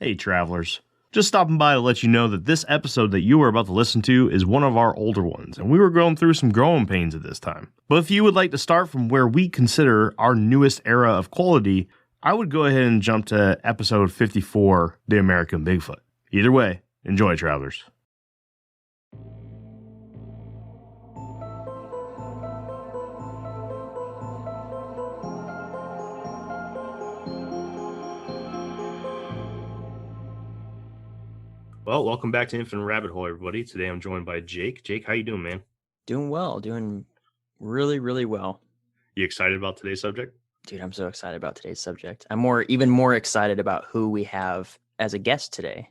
Hey, travelers. Just stopping by to let you know that this episode that you are about to listen to is one of our older ones, and we were going through some growing pains at this time. But if you would like to start from where we consider our newest era of quality, I would go ahead and jump to episode 54, The American Bigfoot. Either way, enjoy, travelers. Well, welcome back to Infinite Rabbit Hole, everybody. Today I'm joined by Jake. Jake, how you doing, man? Doing well. Doing really, really well. You excited about today's subject? Dude, I'm so excited about today's subject. I'm even more excited about who we have as a guest today.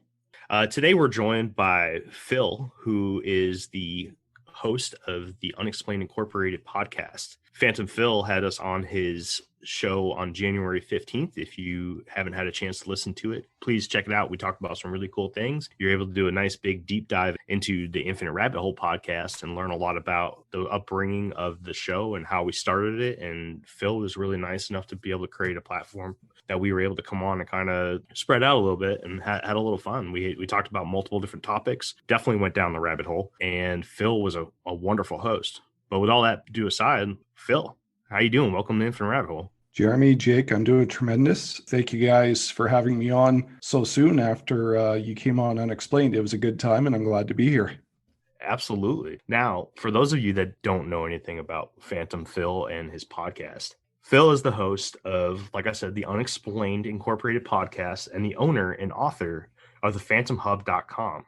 Today we're joined by Phil, who is the host of the Unexplained Incorporated podcast. Phantom Phil had us on his show on January 15th. If you haven't had a chance to listen to it, please check it out. We talked about some really cool things. You're able to do a nice big deep dive into the Infinite Rabbit Hole podcast and learn a lot about the upbringing of the show and how we started it. And Phil was really nice enough to be able to create a platform that we were able to come on and kind of spread out a little bit and had a little fun. We talked about multiple different topics, definitely went down the rabbit hole, and Phil was a wonderful host. But with all that to do aside, Phil, how you doing? Welcome to Infinite Rabbit Hole. Jeremy, Jake, I'm doing tremendous. Thank you guys for having me on so soon after you came on Unexplained. It was a good time, and I'm glad to be here. Absolutely. Now, for those of you that don't know anything about Phantom Phil and his podcast, Phil is the host of, like I said, the Unexplained Incorporated podcast and the owner and author of the phantomhub.com.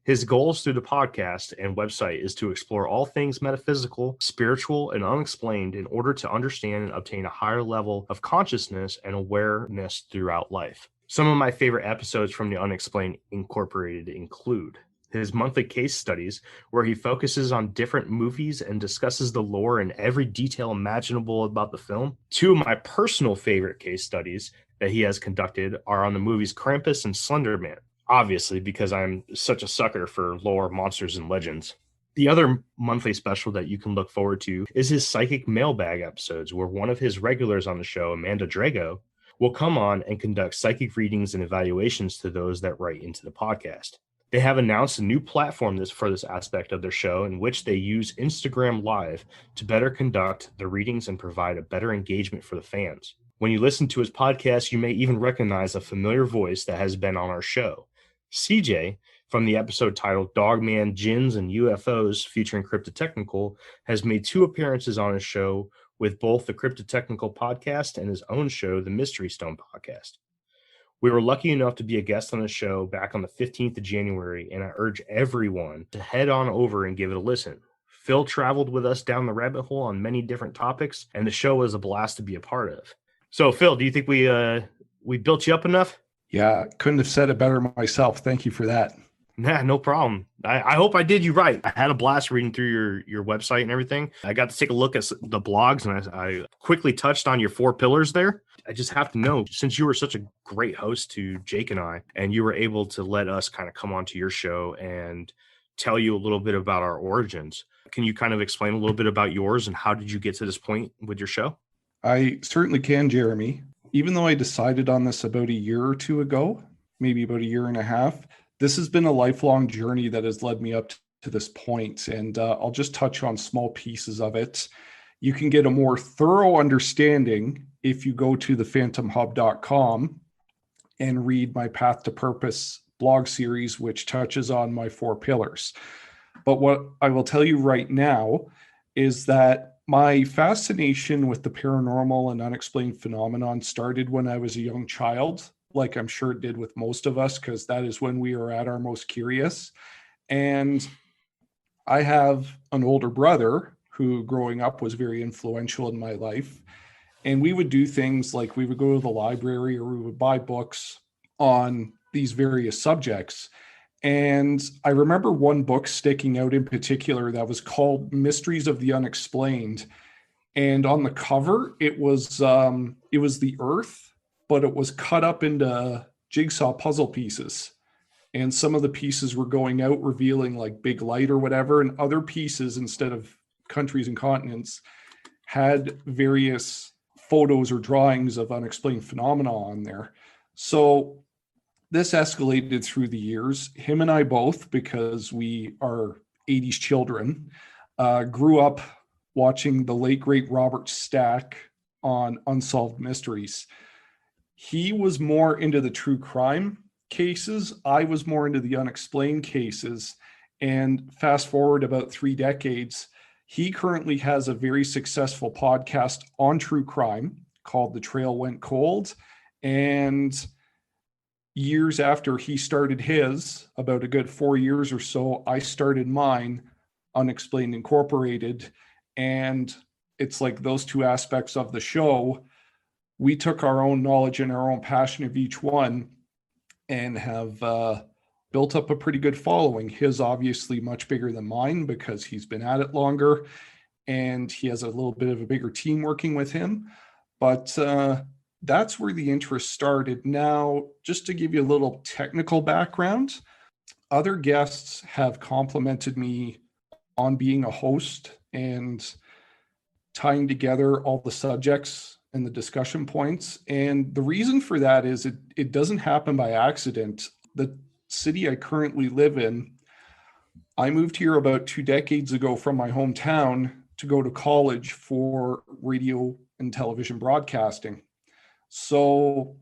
His goals through the podcast and website is to explore all things metaphysical, spiritual, and unexplained in order to understand and obtain a higher level of consciousness and awareness throughout life. Some of my favorite episodes from the Unexplained Incorporated include his monthly case studies, where he focuses on different movies and discusses the lore and every detail imaginable about the film. Two of my personal favorite case studies that he has conducted are on the movies Krampus and Slender Man. Obviously, because I'm such a sucker for lore, monsters, and legends. The other monthly special that you can look forward to is his psychic mailbag episodes, where one of his regulars on the show, Amanda Drago, will come on and conduct psychic readings and evaluations to those that write into the podcast. They have announced a new platform for this aspect of their show, in which they use Instagram Live to better conduct the readings and provide a better engagement for the fans. When you listen to his podcast, you may even recognize a familiar voice that has been on our show. CJ, from the episode titled Dogman, Jinns, and UFOs featuring Cryptotechnical, has made 2 appearances on his show with both the Cryptotechnical podcast and his own show, the Mystery Stone podcast. We were lucky enough to be a guest on the show back on the 15th of January, and I urge everyone to head on over and give it a listen. Phil traveled with us down the rabbit hole on many different topics, and the show was a blast to be a part of. So, Phil, do you think we built you up enough? Yeah, couldn't have said it better myself. Thank you for that. Nah, no problem. I hope I did you right. I had a blast reading through your website and everything. I got to take a look at the blogs, and I quickly touched on your 4 pillars there. I just have to know, since you were such a great host to Jake and I, and you were able to let us kind of come onto your show and tell you a little bit about our origins, can you kind of explain a little bit about yours and how did you get to this point with your show? I certainly can, Jeremy. Even though I decided on this about a year or 2 ago, maybe about a year and a half, this has been a lifelong journey that has led me up to this point. And I'll just touch on small pieces of it. You can get a more thorough understanding if you go to thephantomhub.com and read my Path to Purpose blog series, which touches on my 4 pillars. But what I will tell you right now is that my fascination with the paranormal and unexplained phenomenon started when I was a young child, like I'm sure it did with most of us, because that is when we are at our most curious. And I have an older brother who growing up was very influential in my life. And we would do things like we would go to the library or we would buy books on these various subjects. And I remember one book sticking out in particular that was called Mysteries of the Unexplained. And on the cover, it was the Earth, but it was cut up into jigsaw puzzle pieces. And some of the pieces were going out, revealing like Big Light or whatever. And other pieces, instead of countries and continents, had various photos or drawings of unexplained phenomena on there. So this escalated through the years. Him and I both, because we are 80s children, grew up watching the late great Robert Stack on Unsolved Mysteries. He was more into the true crime cases. I was more into the unexplained cases. And fast forward about 3 decades, he currently has a very successful podcast on true crime called The Trail Went Cold. And years after he started his, about a good 4 years or so, I started mine, Unexplained Incorporated. And it's like those two aspects of the show. We took our own knowledge and our own passion of each one and have built up a pretty good following. His obviously much bigger than mine because he's been at it longer and he has a little bit of a bigger team working with him. But that's where the interest started. Now, just to give you a little technical background, other guests have complimented me on being a host and tying together all the subjects and the discussion points. And the reason for that is it doesn't happen by accident. The city I currently live in, I moved here about 2 decades ago from my hometown to go to college for radio and television broadcasting. So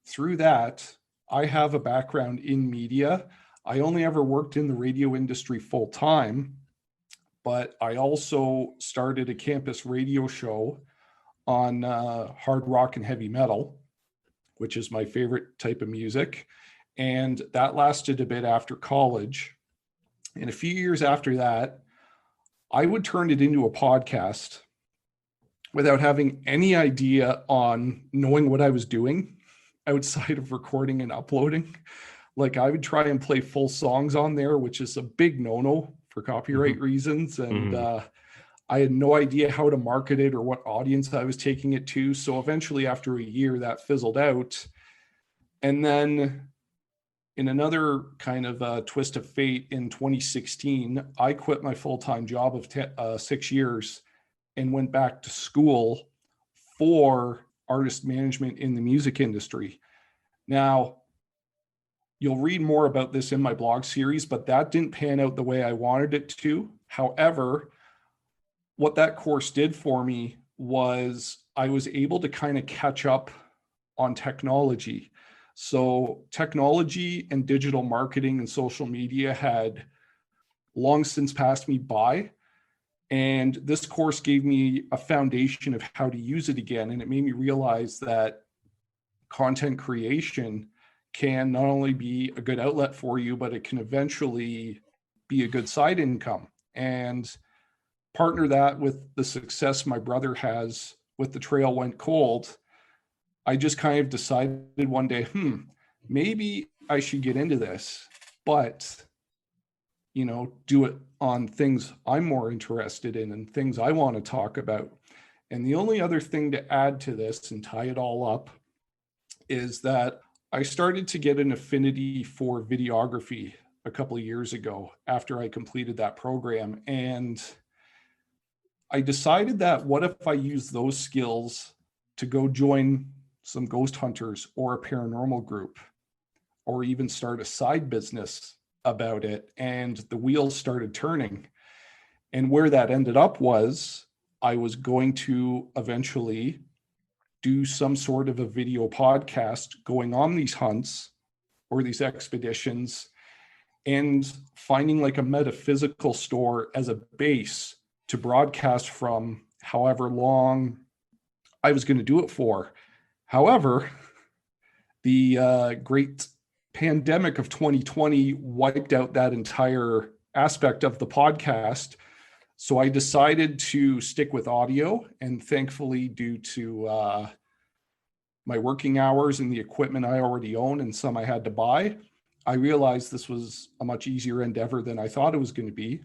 through that, I have a background in media. I only ever worked in the radio industry full time, but I also started a campus radio show on hard rock and heavy metal, which is my favorite type of music. And that lasted a bit after college. And a few years after that, I would turn it into a podcast without having any idea on knowing what I was doing outside of recording and uploading. Like I would try and play full songs on there, which is a big no-no for copyright reasons. And I had no idea how to market it or what audience I was taking it to. So eventually after a year that fizzled out. And then in another kind of twist of fate in 2016, I quit my full-time job of 6 years and went back to school for artist management in the music industry. Now, you'll read more about this in my blog series, but that didn't pan out the way I wanted it to. However, what that course did for me was I was able to kind of catch up on technology. So technology and digital marketing and social media had long since passed me by. And this course gave me a foundation of how to use it again. And it made me realize that content creation can not only be a good outlet for you, but it can eventually be a good side income. And partner that with the success my brother has with The Trail Went Cold, I just kind of decided one day, maybe I should get into this, but, do it on things I'm more interested in and things I want to talk about. And the only other thing to add to this and tie it all up is that I started to get an affinity for videography a couple of years ago after I completed that program. And I decided that what if I use those skills to go join some ghost hunters or a paranormal group, or even start a side business about it? And the wheels started turning. And where that ended up was I was going to eventually do some sort of a video podcast going on these hunts or these expeditions and finding like a metaphysical store as a base to broadcast from however long I was going to do it for. However, the great pandemic of 2020 wiped out that entire aspect of the podcast. So I decided to stick with audio, and thankfully, due to my working hours and the equipment I already own and some I had to buy, I realized this was a much easier endeavor than I thought it was going to be.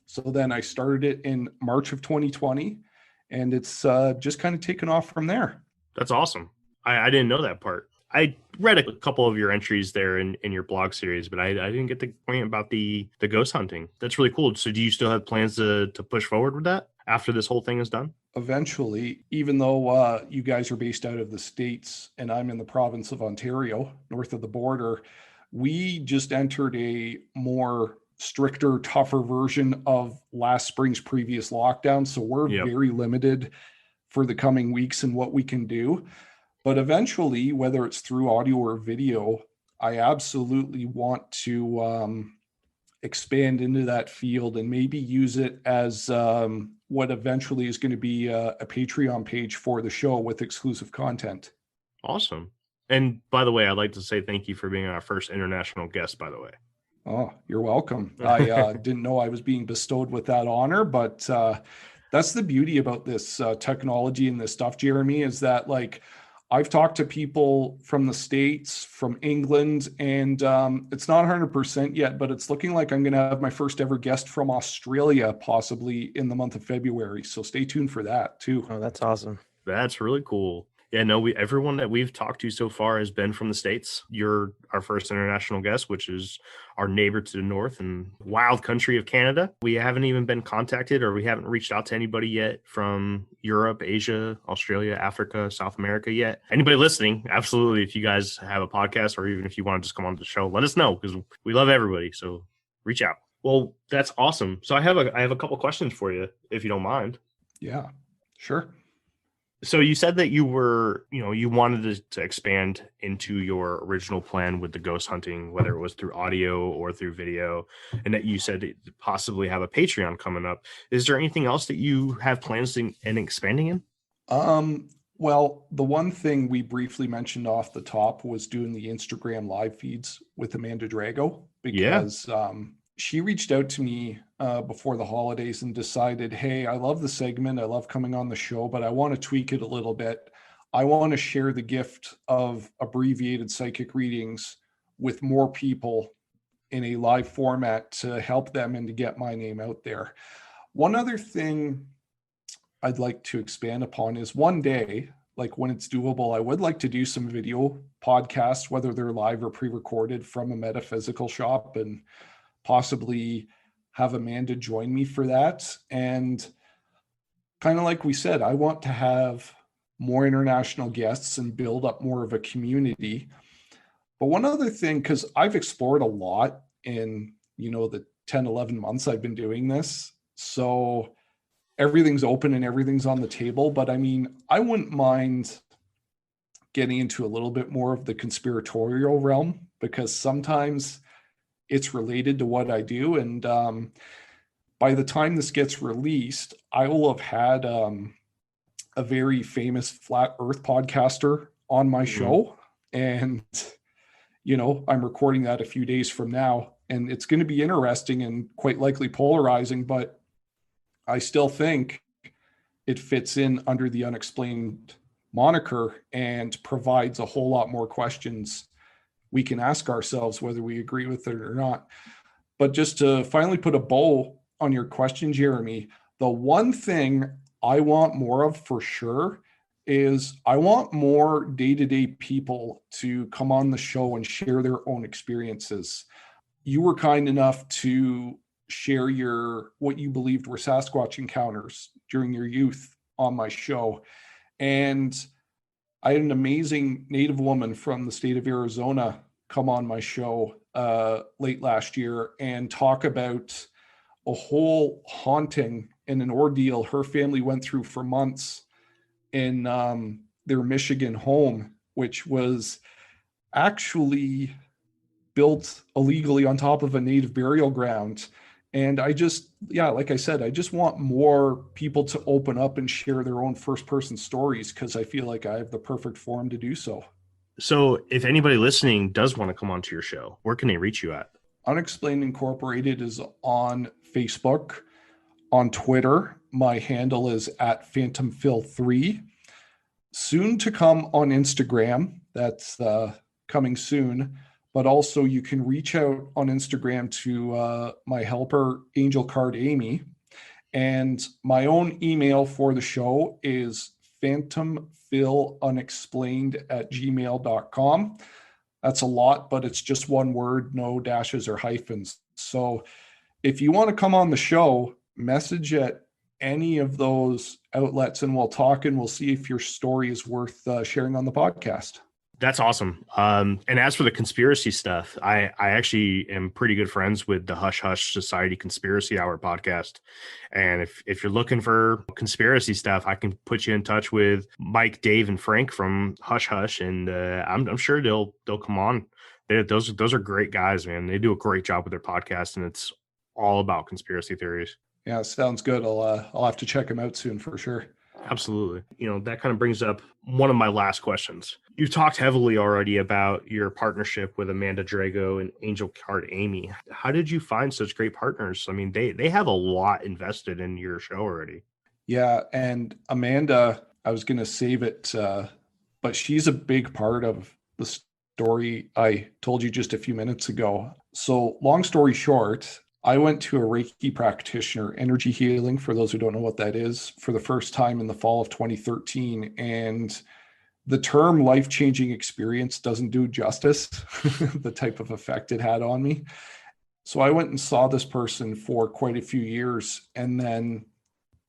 So then I started it in March of 2020, and it's just kind of taken off from there. That's awesome. I didn't know that part. I read a couple of your entries there in your blog series, but I didn't get the point about the ghost hunting. That's really cool. So do you still have plans to push forward with that after this whole thing is done? eventually, even though you guys are based out of the States and I'm in the province of Ontario, north of the border, we just entered a more stricter, tougher version of last spring's previous lockdown. So we're Yep. very limited for the coming weeks in what we can do. But eventually, whether it's through audio or video, I absolutely want to expand into that field and maybe use it as what eventually is going to be a Patreon page for the show with exclusive content. Awesome. And by the way, I'd like to say thank you for being our first international guest, by the way. Oh, you're welcome. I didn't know I was being bestowed with that honor, but that's the beauty about this technology and this stuff, Jeremy, is that like I've talked to people from the States, from England, and it's not 100% yet, but it's looking like I'm going to have my first ever guest from Australia, possibly in the month of February. So stay tuned for that too. Oh, that's awesome. That's really cool. Yeah, no, everyone that we've talked to so far has been from the States. You're our first international guest, which is our neighbor to the north and wild country of Canada. We haven't even been contacted, or we haven't reached out to anybody yet from Europe, Asia, Australia, Africa, South America yet. Anybody listening, absolutely, if you guys have a podcast or even if you want to just come on the show, let us know, because we love everybody. So reach out. Well, that's awesome. So I have a couple questions for you, if you don't mind. Yeah, sure. So you said that you were, you wanted to expand into your original plan with the ghost hunting, whether it was through audio or through video, and that you said possibly have a Patreon coming up. Is there anything else that you have plans in expanding in? Well, the one thing we briefly mentioned off the top was doing the Instagram live feeds with Amanda Drago, because she reached out to me before the holidays and decided, hey, I love the segment. I love coming on the show, but I want to tweak it a little bit. I want to share the gift of abbreviated psychic readings with more people in a live format to help them and to get my name out there. One other thing I'd like to expand upon is one day, like when it's doable, I would like to do some video podcasts, whether they're live or pre-recorded, from a metaphysical shop, and possibly have Amanda join me for that. And kind of like we said, I want to have more international guests and build up more of a community. But one other thing, because I've explored a lot in, the 10, 11 months I've been doing this. So everything's open and everything's on the table. But I mean, I wouldn't mind getting into a little bit more of the conspiratorial realm, because sometimes it's related to what I do. And by the time this gets released, I will have had a very famous flat earth podcaster on my show. And, I'm recording that a few days from now, and it's going to be interesting and quite likely polarizing, but I still think it fits in under the Unexplained moniker and provides a whole lot more questions we can ask ourselves, whether we agree with it or not. But just to finally put a bow on your question, Jeremy, the one thing I want more of for sure is I want more day-to-day people to come on the show and share their own experiences. You were kind enough to share what you believed were Sasquatch encounters during your youth on my show. And I had an amazing Native woman from the state of Arizona come on my show late last year and talk about a whole haunting and an ordeal her family went through for months in their Michigan home, which was actually built illegally on top of a native burial ground. And I just, like I said, I just want more people to open up and share their own first-person stories, because I feel like I have the perfect forum to do so. So if anybody listening does want to come onto your show, where can they reach you at? Unexplained Incorporated is on Facebook. On Twitter, my handle is @PhantomPhil3. Soon to come on Instagram. That's coming soon. But also you can reach out on Instagram to my helper, Angel Card Amy. And my own email for the show is phantomphilunexplained@gmail.com. That's a lot, but it's just one word, no dashes or hyphens. So if you want to come on the show, message at any of those outlets, and we'll talk, and we'll see if your story is worth sharing on the podcast. That's awesome. And as for the conspiracy stuff, I actually am pretty good friends with the Hush Hush Society Conspiracy Hour podcast. And if you're looking for conspiracy stuff, I can put you in touch with Mike, Dave, and Frank from Hush Hush, and I'm sure they'll come on. Those are great guys, man. They do a great job with their podcast, and it's all about conspiracy theories. Yeah, sounds good. I'll have to check them out soon for sure. Absolutely. That kind of brings up one of my last questions. You've talked heavily already about your partnership with Amanda Drago and Angel Card Amy. How did you find such great partners? I mean, they have a lot invested in your show already. Yeah, and Amanda, I was going to save it, but she's a big part of the story I told you just a few minutes ago. So long story short, I went to a Reiki practitioner, energy healing, for those who don't know what that is, for the first time in the fall of 2013. And the term life-changing experience doesn't do justice, the type of effect it had on me. So I went and saw this person for quite a few years, and then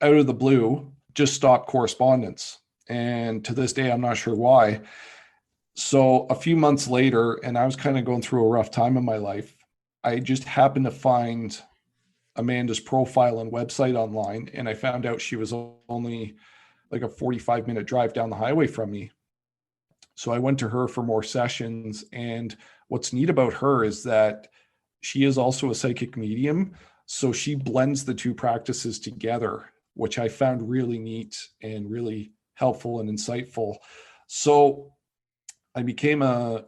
out of the blue, just stopped correspondence. And to this day, I'm not sure why. So a few months later, and I was kind of going through a rough time in my life, I just happened to find Amanda's profile and website online, and I found out she was only like a 45-minute drive down the highway from me. So I went to her for more sessions, and what's neat about her is that she is also a psychic medium, so she blends the two practices together, which I found really neat and really helpful and insightful. So I became a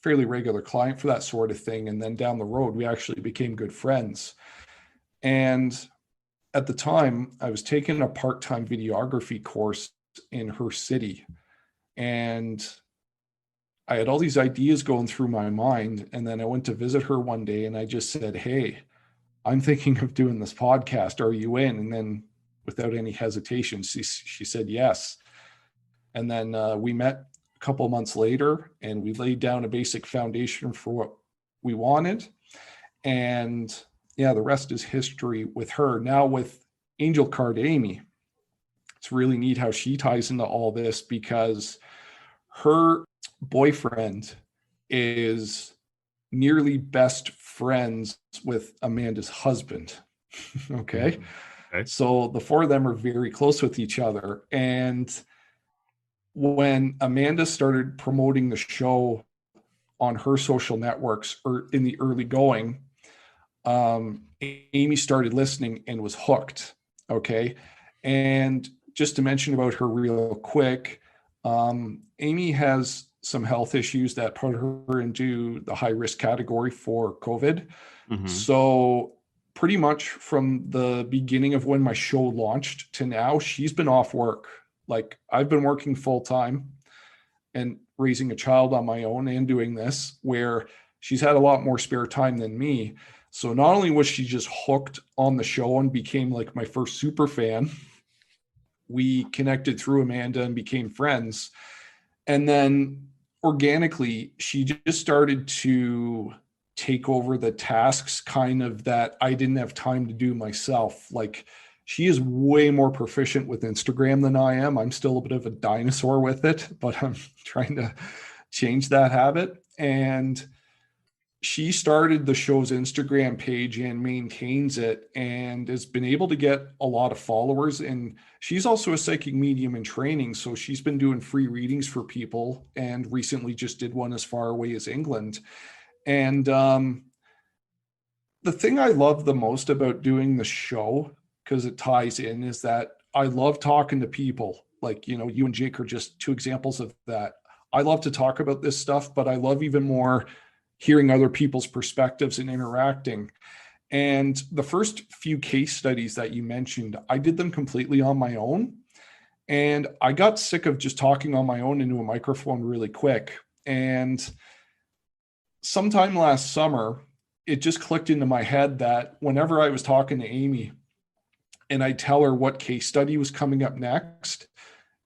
fairly regular client for that sort of thing. And then down the road, we actually became good friends. And at the time, I was taking a part-time videography course in her city. And I had all these ideas going through my mind. And then I went to visit her one day, and I just said, "Hey, I'm thinking of doing this podcast. Are you in?" And then without any hesitation, she said yes. And then we met couple months later, and we laid down a basic foundation for what we wanted. And yeah, the rest is history with her. Now with Angel Card Amy, it's really neat how she ties into all this, because her boyfriend is nearly best friends with Amanda's husband. Okay. So the four of them are very close with each other. And when Amanda started promoting the show on her social networks or in the early going, Amy started listening and was hooked. Okay. And just to mention about her real quick, Amy has some health issues that put her into the high risk category for COVID. Mm-hmm. So pretty much from the beginning of when my show launched to now, she's been off work. Like, I've been working full time and raising a child on my own and doing this, where she's had a lot more spare time than me. So not only was she just hooked on the show and became like my first super fan, we connected through Amanda and became friends. And then organically, she just started to take over the tasks kind of that I didn't have time to do myself. Like, she is way more proficient with Instagram than I am. I'm still a bit of a dinosaur with it, but I'm trying to change that habit. And she started the show's Instagram page and maintains it, and has been able to get a lot of followers. And she's also a psychic medium in training. So she's been doing free readings for people, and recently just did one as far away as England. And the thing I love the most about doing the show, because it ties in, is that I love talking to people. Like, you and Jake are just two examples of that. I love to talk about this stuff, but I love even more hearing other people's perspectives and interacting. And the first few case studies that you mentioned, I did them completely on my own. And I got sick of just talking on my own into a microphone really quick. And sometime last summer, it just clicked into my head that whenever I was talking to Amy, and I'd tell her what case study was coming up next,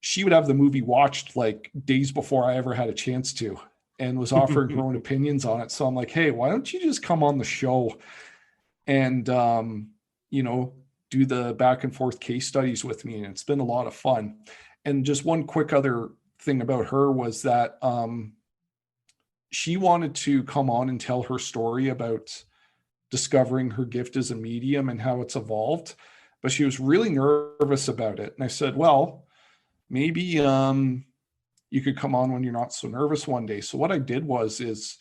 she would have the movie watched like days before I ever had a chance to, and was offering her own opinions on it. So I'm like, hey, why don't you just come on the show and, do the back and forth case studies with me, and it's been a lot of fun. And just one quick other thing about her was that she wanted to come on and tell her story about discovering her gift as a medium and how it's evolved, but she was really nervous about it. And I said, well, maybe you could come on when you're not so nervous one day. So what I did is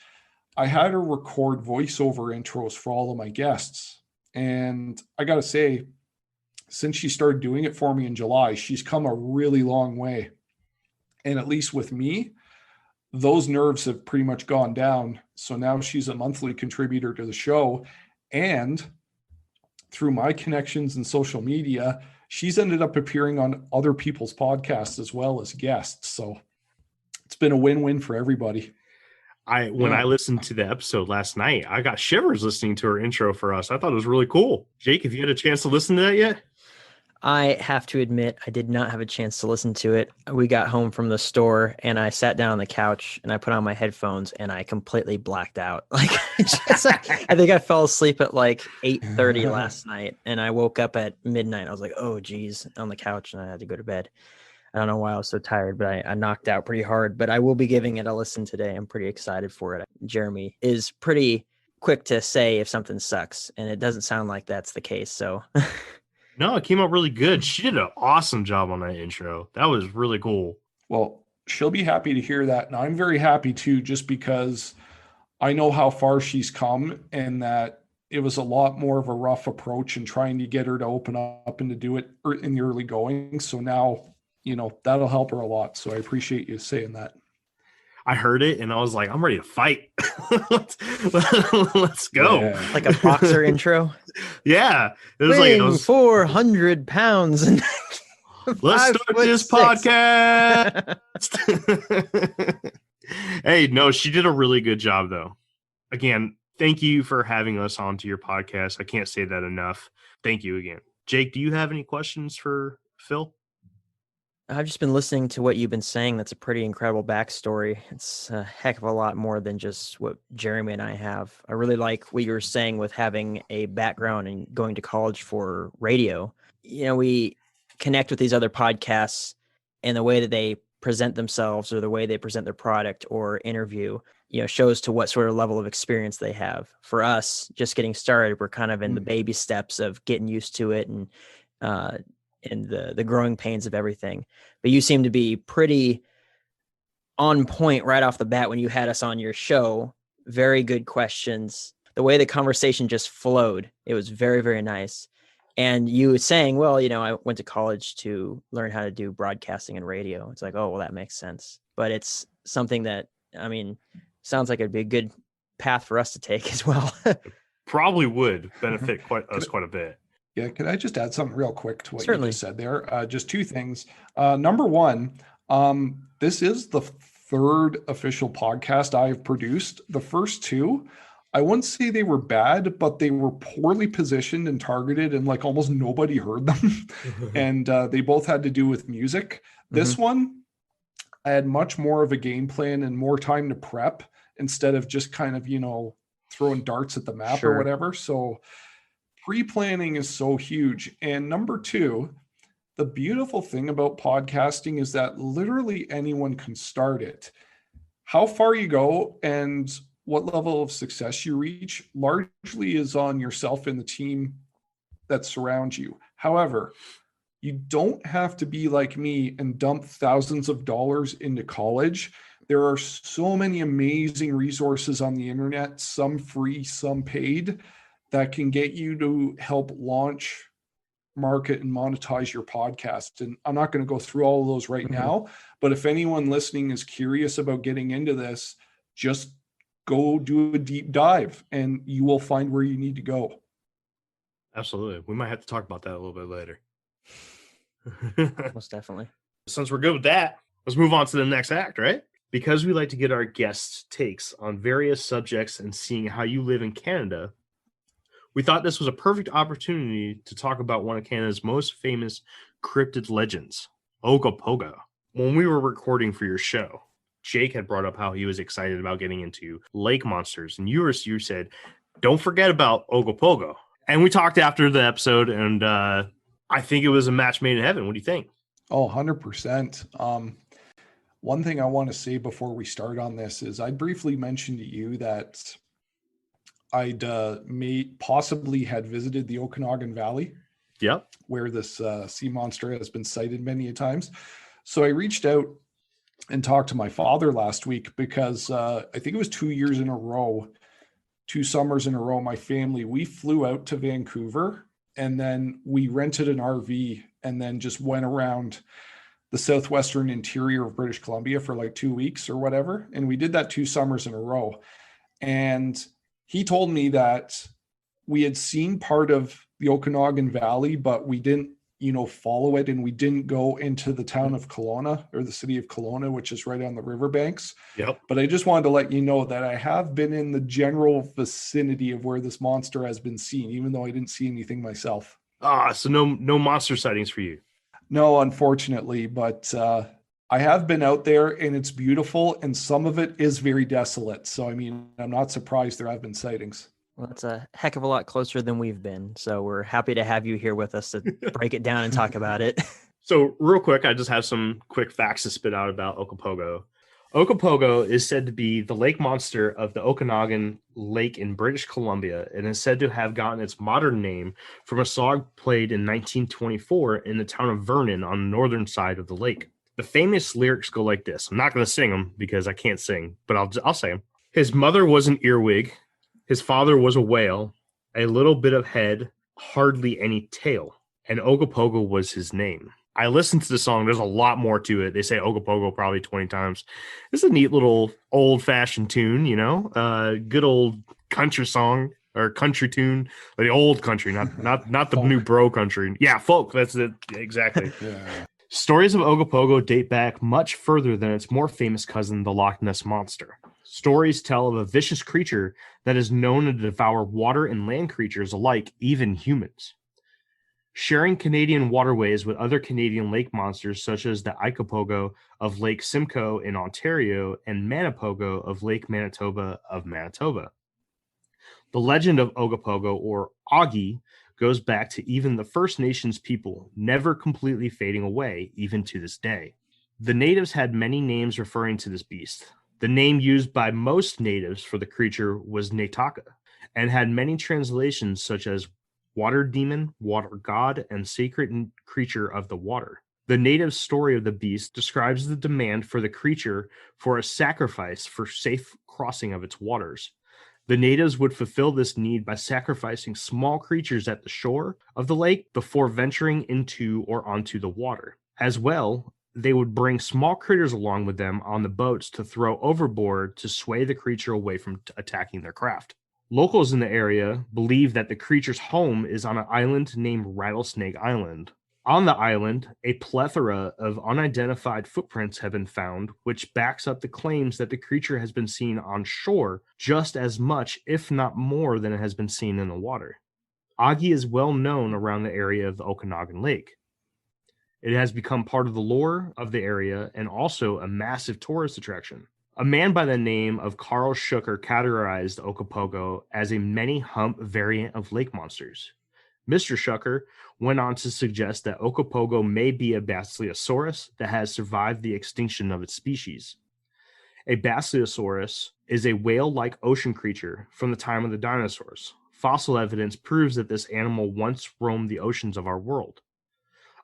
I had her record voiceover intros for all of my guests. And I got to say, since she started doing it for me in July, she's come a really long way. And at least with me, those nerves have pretty much gone down. So now she's a monthly contributor to the show. And through my connections in social media, she's ended up appearing on other people's podcasts as well as guests. So it's been a win-win for everybody. When I listened to the episode last night, I got shivers listening to her intro for us. I thought it was really cool. Jake, have you had a chance to listen to that yet? I have to admit, I did not have a chance to listen to it. We got home from the store and I sat down on the couch and I put on my headphones and I completely blacked out. I think I fell asleep at like 8:30 last night and I woke up at midnight. I was like, oh geez, on the couch, and I had to go to bed. I don't know why I was so tired, but I knocked out pretty hard. But I will be giving it a listen today. I'm pretty excited for it. Jeremy is pretty quick to say if something sucks, and it doesn't sound like that's the case. So no, it came out really good. She did an awesome job on that intro. That was really cool. Well, she'll be happy to hear that. And I'm very happy too, just because I know how far she's come and that it was a lot more of a rough approach in trying to get her to open up and to do it in the early going. So now, that'll help her a lot. So I appreciate you saying that. I heard it and I was like, I'm ready to fight. Let's go. Yeah. Like a boxer intro. Yeah. It was like, 400 pounds. And let's start this podcast. Hey, no, she did a really good job though. Again, thank you for having us onto your podcast. I can't say that enough. Thank you again. Jake, do you have any questions for Phil? I've just been listening to what you've been saying. That's a pretty incredible backstory. It's a heck of a lot more than just what Jeremy and I have. I really like what you were saying with having a background and going to college for radio. We connect with these other podcasts and the way that they present themselves or the way they present their product or interview, shows to what sort of level of experience they have. For us, just getting started, we're kind of in the baby steps of getting used to it and the growing pains of everything. But you seem to be pretty on point right off the bat when you had us on your show. Very good questions. The way the conversation just flowed, it was very, very nice. And you were saying, well, I went to college to learn how to do broadcasting and radio. It's like, oh, well, that makes sense. But it's something that, sounds like it'd be a good path for us to take as well. Probably would benefit quite a bit. Yeah, could I just add something real quick to what Certainly. you just said there? Just two things. Number one, this is the third official podcast I've produced. The first two, I wouldn't say they were bad, but they were poorly positioned and targeted, and like almost nobody heard them. And they both had to do with music. This one, I had much more of a game plan and more time to prep instead of just kind of, throwing darts at the map or whatever. So pre-planning is so huge. And number two, the beautiful thing about podcasting is that literally anyone can start it. How far you go and what level of success you reach largely is on yourself and the team that surrounds you. However, you don't have to be like me and dump thousands of dollars into college. There are so many amazing resources on the internet, some free, some paid, that can get you to help launch, market, and monetize your podcast. And I'm not going to go through all of those right now, but if anyone listening is curious about getting into this, just go do a deep dive and you will find where you need to go. Absolutely. We might have to talk about that a little bit later. Most definitely. Since we're good with that, let's move on to the next act, right? Because we like to get our guests' takes on various subjects and seeing how you live in Canada, we thought this was a perfect opportunity to talk about one of Canada's most famous cryptid legends, Ogopogo. When we were recording for your show, Jake had brought up how he was excited about getting into lake monsters, and you said, don't forget about Ogopogo. And we talked after the episode, and I think it was a match made in heaven. What do you think? Oh, 100%. One thing I want to say before we start on this is I briefly mentioned to you that I'd possibly had visited the Okanagan Valley. Yep. Where this sea monster has been sighted many a times. So I reached out and talked to my father last week because I think it was 2 years in a row, 2 summers in a row, my family, we flew out to Vancouver and then we rented an RV and then just went around the southwestern interior of British Columbia for like 2 weeks or whatever. And we did that 2 summers in a row. And he told me that we had seen part of the Okanagan Valley, but we didn't, follow it. And we didn't go into the town of Kelowna or the city of Kelowna, which is right on the riverbanks. Yep. But I just wanted to let you know that I have been in the general vicinity of where this monster has been seen, even though I didn't see anything myself. So no monster sightings for you. No, unfortunately, but I have been out there and it's beautiful and some of it is very desolate. So, I mean, I'm not surprised there have been sightings. Well, that's a heck of a lot closer than we've been. So we're happy to have you here with us to break it down and talk about it. So real quick, I just have some quick facts to spit out about Ogopogo. Ogopogo is said to be the lake monster of the Okanagan Lake in British Columbia and is said to have gotten its modern name from a song played in 1924 in the town of Vernon on the northern side of the lake. The famous lyrics go like this. I'm not going to sing them because I can't sing, but I'll say them. His mother was an earwig. His father was a whale, a little bit of head, hardly any tail, and Ogopogo was his name. I listened to the song. There's a lot more to it. They say Ogopogo probably 20 times. It's a neat little old-fashioned tune, good old country song or country tune, the old country, not the new bro country. Yeah, folk. That's it. Exactly. Yeah. Stories of Ogopogo date back much further than its more famous cousin, the Loch Ness Monster. Stories tell of a vicious creature that is known to devour water and land creatures alike, even humans. Sharing Canadian waterways with other Canadian lake monsters such as the Ogopogo of Lake Simcoe in Ontario and Manipogo of Lake Manitoba of Manitoba. The legend of Ogopogo, or Augie, goes back to even the First Nations people, never completely fading away, even to this day. The natives had many names referring to this beast. The name used by most natives for the creature was Nataka, and had many translations such as water demon, water god, and sacred creature of the water. The native story of the beast describes the demand for the creature for a sacrifice for safe crossing of its waters. The natives would fulfill this need by sacrificing small creatures at the shore of the lake before venturing into or onto the water. As well, they would bring small critters along with them on the boats to throw overboard to sway the creature away from attacking their craft. Locals in the area believe that the creature's home is on an island named Rattlesnake Island. On the island, a plethora of unidentified footprints have been found, which backs up the claims that the creature has been seen on shore just as much, if not more, than it has been seen in the water. Augie is well known around the area of the Okanagan Lake. It has become part of the lore of the area and also a massive tourist attraction. A man by the name of Carl Schucker categorized Ogopogo as a many-hump variant of lake monsters. Mr. Schucker went on to suggest that Ogopogo may be a Basilosaurus that has survived the extinction of its species. A Basilosaurus is a whale-like ocean creature from the time of the dinosaurs. Fossil evidence proves that this animal once roamed the oceans of our world.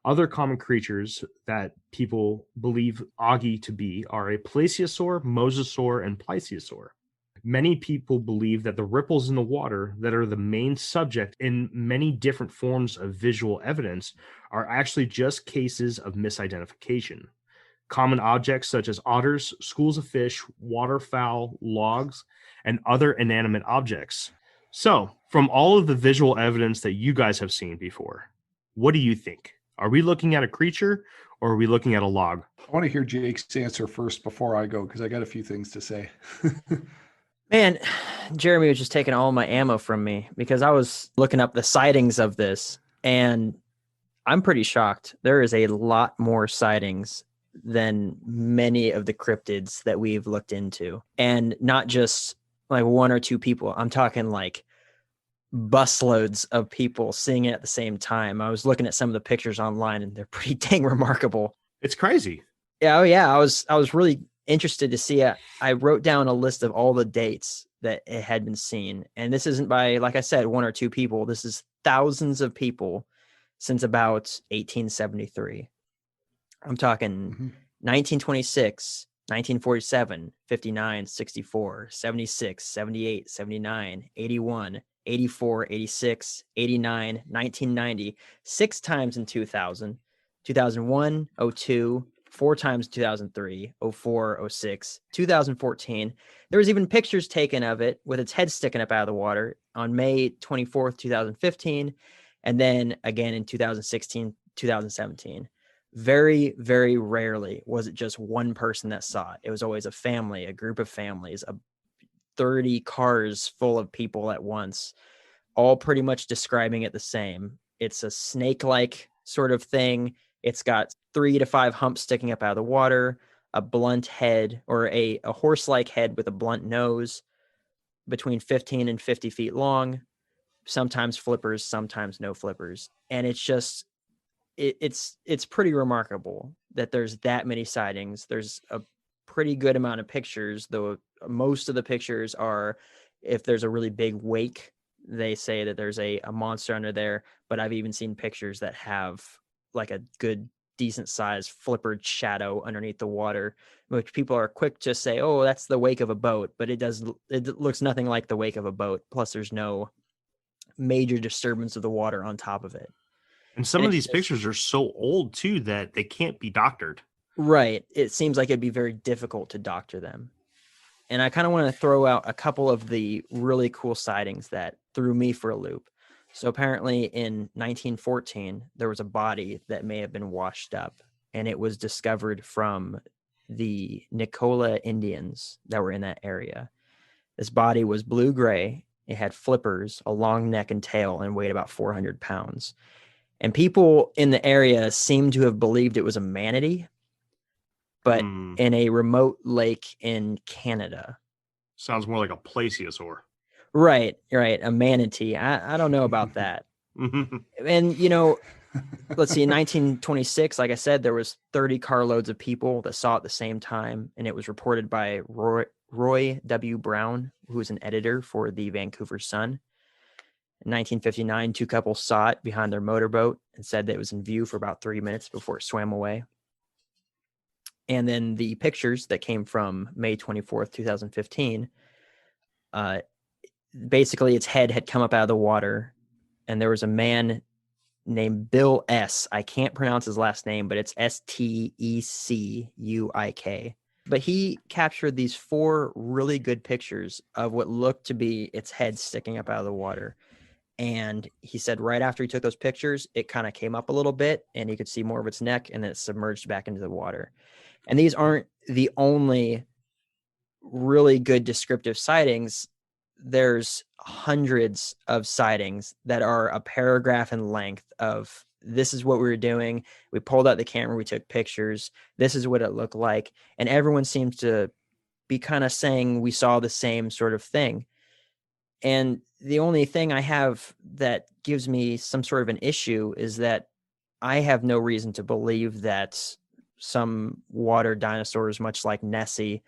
Other common creatures that people believe Augie to be are a plesiosaur, mosasaur, and plesiosaur. Many people believe that the ripples in the water that are the main subject in many different forms of visual evidence are actually just cases of misidentification. Common objects such as otters, schools of fish, waterfowl, logs, and other inanimate objects. So, from all of the visual evidence that you guys have seen before, what do you think? Are we looking at a creature or are we looking at a log? I want to hear Jake's answer first before I go because I got a few things to say. Man, Jeremy was just taking all my ammo from me because I was looking up the sightings of this and I'm pretty shocked. There is a lot more sightings than many of the cryptids that we've looked into. And not just like one or two people. I'm talking like busloads of people seeing it at the same time. I was looking at some of the pictures online and they're pretty dang remarkable. It's crazy. Yeah, oh yeah, I was really interested to see it. I wrote down a list of all the dates that it had been seen, and this isn't by, like I said, one or two people. This is thousands of people since about 1873. I'm talking 1926, 1947, 59, 64, 76, 78, 79, 81, 84, 86, 89, 1990, six times in 2000, 2001, 02, four times 2003, 04, 06, 2014. There was even pictures taken of it with its head sticking up out of the water on May 24th, 2015, and then again in 2016, 2017. Very, very rarely was it just one person that saw it. It was always a family, a group of families, 30 cars full of people at once, all pretty much describing it the same. It's a snake-like sort of thing. It's got 3 to 5 humps sticking up out of the water, a blunt head, or a horse-like head with a blunt nose, between 15 and 50 feet long, sometimes flippers, sometimes no flippers. And it's just, it's pretty remarkable that there's that many sightings. There's a pretty good amount of pictures, though most of the pictures are, if there's a really big wake, they say that there's a monster under there. But I've even seen pictures that have like a good decent sized flippered shadow underneath the water, which people are quick to say, oh, that's the wake of a boat, but it looks nothing like the wake of a boat. Plus there's no major disturbance of the water on top of it. And some of these pictures are so old too that they can't be doctored. Right. It seems like it'd be very difficult to doctor them. And I kind of want to throw out a couple of the really cool sightings that threw me for a loop. So apparently in 1914, there was a body that may have been washed up, and it was discovered from the Nicola Indians that were in that area. This body was blue-gray. It had flippers, a long neck and tail, and weighed about 400 pounds. And people in the area seem to have believed it was a manatee, but in a remote lake in Canada. Sounds more like a plesiosaur. Right. A manatee. I don't know about that. And, you know, let's see, in 1926, like I said, there was 30 carloads of people that saw it at the same time, and it was reported by Roy W. Brown, who was an editor for the Vancouver Sun. In 1959, two couples saw it behind their motorboat and said that it was in view for about 3 minutes before it swam away. And then the pictures that came from May 24th, 2015, basically its head had come up out of the water, and there was a man named Bill S. I can't pronounce his last name, but it's Steccuik. But he captured these 4 really good pictures of what looked to be its head sticking up out of the water. And he said right after he took those pictures, it kind of came up a little bit and he could see more of its neck, and then it submerged back into the water. And these aren't the only really good descriptive sightings. There's hundreds of sightings that are a paragraph in length of, this is what we were doing. We pulled out the camera, we took pictures. This is what it looked like. And everyone seems to be kind of saying we saw the same sort of thing. And the only thing I have that gives me some sort of an issue is that I have no reason to believe that some water dinosaurs, much like Nessie,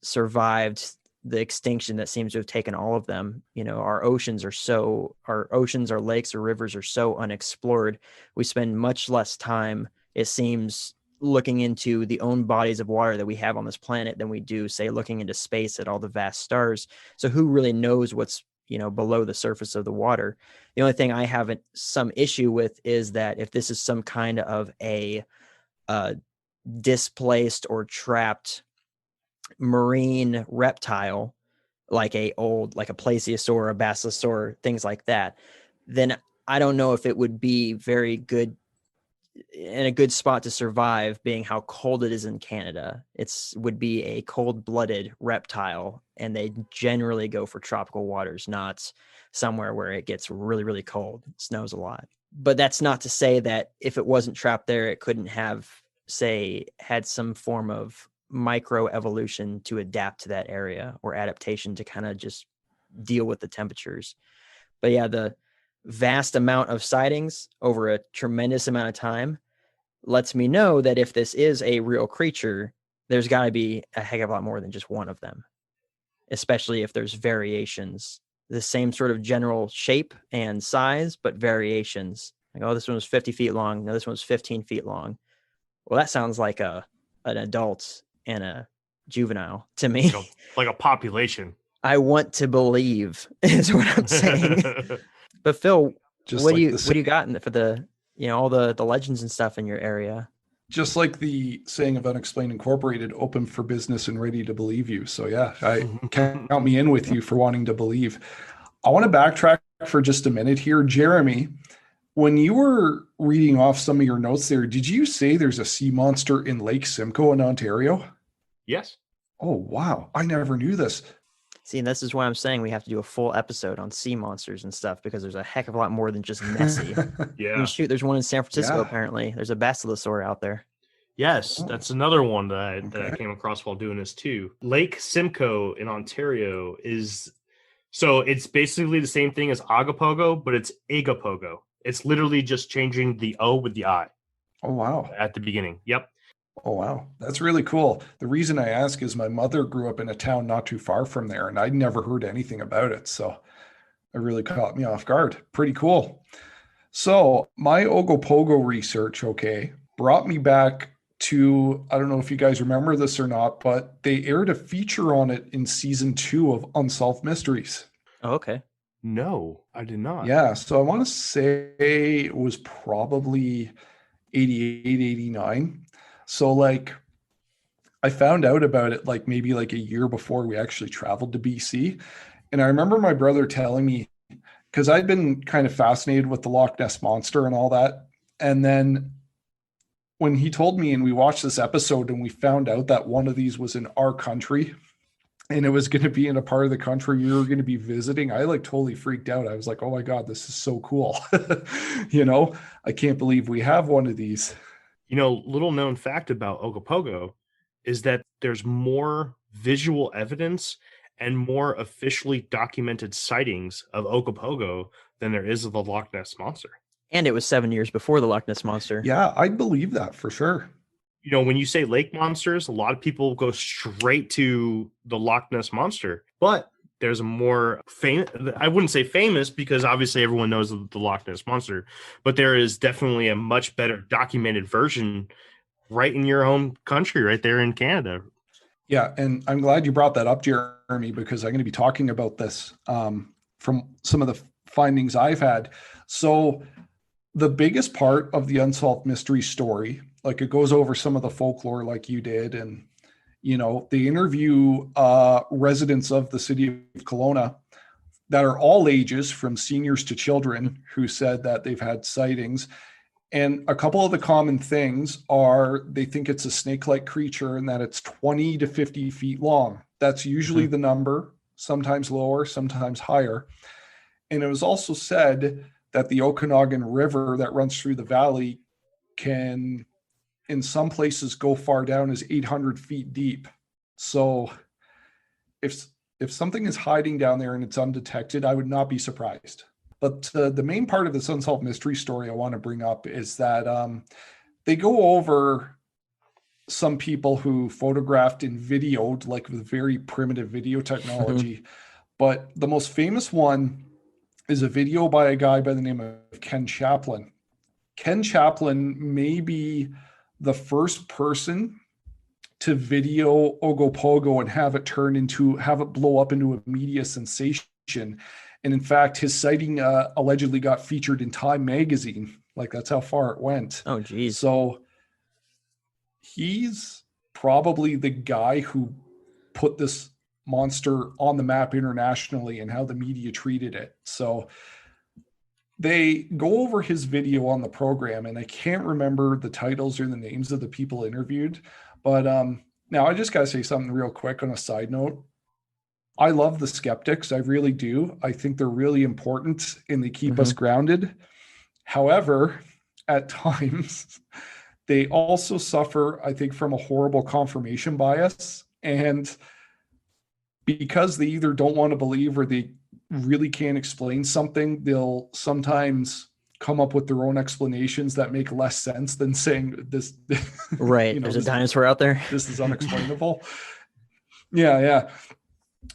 survived the extinction that seems to have taken all of them. You know, our oceans, our lakes or rivers are so unexplored. We spend much less time, it seems, looking into the own bodies of water that we have on this planet than we do, say, looking into space at all the vast stars. So who really knows what's, you know, below the surface of the water? The only thing I have some issue with is that if this is some kind of a displaced or trapped marine reptile, like a plesiosaur, a basilosaur, things like that, then I don't know if it would be very good in a good spot to survive, being how cold it is in Canada. Would be a cold-blooded reptile, and they generally go for tropical waters, not somewhere where it gets really, really cold. It snows a lot. But that's not to say that if it wasn't trapped there, it couldn't have, say, had some form of microevolution to adapt to that area, or adaptation to kind of just deal with the temperatures. But yeah, the vast amount of sightings over a tremendous amount of time lets me know that if this is a real creature, there's got to be a heck of a lot more than just one of them, especially if there's variations, the same sort of general shape and size, but variations. Like, oh, this one was 50 feet long. No, this one's 15 feet long. Well, that sounds like an adult and a juvenile to me. Like a population. I want to believe is what I'm saying. But Phil, what do you got for the, all the legends and stuff in your area? Just like the saying of Unexplained Incorporated, open for business and ready to believe you. So yeah, I count me in with you for wanting to believe. I want to backtrack for just a minute here. Jeremy, when you were reading off some of your notes there, did you say there's a sea monster in Lake Simcoe in Ontario? Yes. Oh, wow. I never knew this. See, and this is why I'm saying we have to do a full episode on sea monsters and stuff, because there's a heck of a lot more than just Nessie. Yeah. I mean, shoot, there's one in San Francisco, apparently. There's a basilosaur out there. Yes, that's another one that I came across while doing this too. Lake Simcoe in Ontario it's basically the same thing as Ogopogo, but it's Ogopogo. It's literally just changing the O with the I. Oh, wow. At the beginning. Yep. Oh, wow. That's really cool. The reason I ask is my mother grew up in a town not too far from there, and I'd never heard anything about it. So it really caught me off guard. Pretty cool. So my Ogopogo research, brought me back to, I don't know if you guys remember this or not, but they aired a feature on it in season 2 of Unsolved Mysteries. Oh, okay. No, I did not. Yeah. So I want to say it was probably 88, 89. So I found out about it maybe a year before we actually traveled to BC. And I remember my brother telling me, because I'd been kind of fascinated with the Loch Ness Monster and all that. And then when he told me and we watched this episode and we found out that one of these was in our country and it was going to be in a part of the country we were going to be visiting, I totally freaked out. I was like, oh my God, this is so cool. I can't believe we have one of these. Little known fact about Ogopogo is that there's more visual evidence and more officially documented sightings of Ogopogo than there is of the Loch Ness Monster. And it was 7 years before the Loch Ness Monster. Yeah, I believe that for sure. When you say lake monsters, a lot of people go straight to the Loch Ness Monster. But there's a more famous, I wouldn't say famous because obviously everyone knows the Loch Ness Monster, but there is definitely a much better documented version right in your home country, right there in Canada. Yeah, and I'm glad you brought that up, Jeremy, because I'm going to be talking about this from some of the findings I've had. So the biggest part of the Unsolved Mystery story, it goes over some of the folklore like you did, and they interview residents of the city of Kelowna that are all ages, from seniors to children, who said that they've had sightings. And a couple of the common things are they think it's a snake-like creature and that it's 20 to 50 feet long. That's usually the number, sometimes lower, sometimes higher. And it was also said that the Okanagan River that runs through the valley can, in some places, go far down as 800 feet deep. So if something is hiding down there and it's undetected, I would not be surprised. But the main part of this Unsolved Mystery story I want to bring up is that they go over some people who photographed and videoed, with very primitive video technology. But the most famous one is a video by a guy by the name of Ken Chaplin. Ken Chaplin may be the first person to video Ogopogo and have it blow up into a media sensation. And in fact, his sighting allegedly got featured in Time magazine. That's how far it went. Oh, geez. So he's probably the guy who put this monster on the map internationally and how the media treated it. So they go over his video on the program, and I can't remember the titles or the names of the people interviewed. But now I just got to say something real quick on a side note. I love the skeptics. I really do. I think they're really important and they keep us grounded. However, at times, they also suffer, I think, from a horrible confirmation bias. And because they either don't want to believe or they really can't explain something, they'll sometimes come up with their own explanations that make less sense than saying this. Right. There's a dinosaur out there. This is unexplainable. Yeah.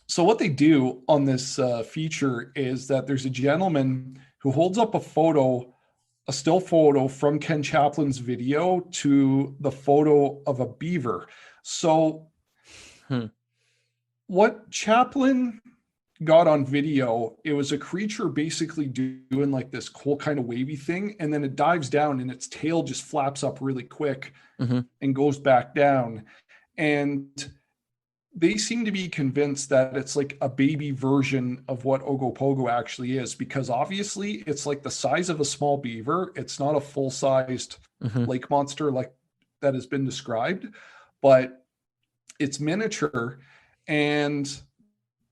So what they do on this feature is that there's a gentleman who holds up a still photo from Ken Chaplin's video to the photo of a beaver. So what Chaplin got on video, it was a creature basically doing like this cool kind of wavy thing, and then it dives down and its tail just flaps up really quick and goes back down. And they seem to be convinced that it's like a baby version of what Ogopogo actually is, because obviously it's like the size of a small beaver. It's not a full-sized lake monster like that has been described, but it's miniature. And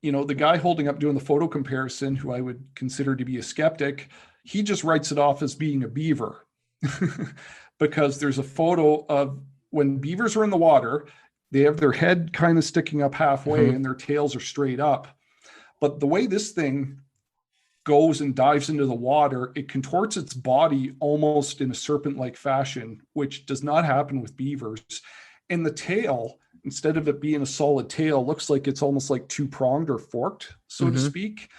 the guy holding up doing the photo comparison, who I would consider to be a skeptic, he just writes it off as being a beaver because there's a photo of when beavers are in the water, they have their head kind of sticking up halfway and their tails are straight up. But the way this thing goes and dives into the water, it contorts its body almost in a serpent-like fashion, which does not happen with beavers. And the tail, instead of it being a solid tail, looks like it's almost like two-pronged or forked, so to speak.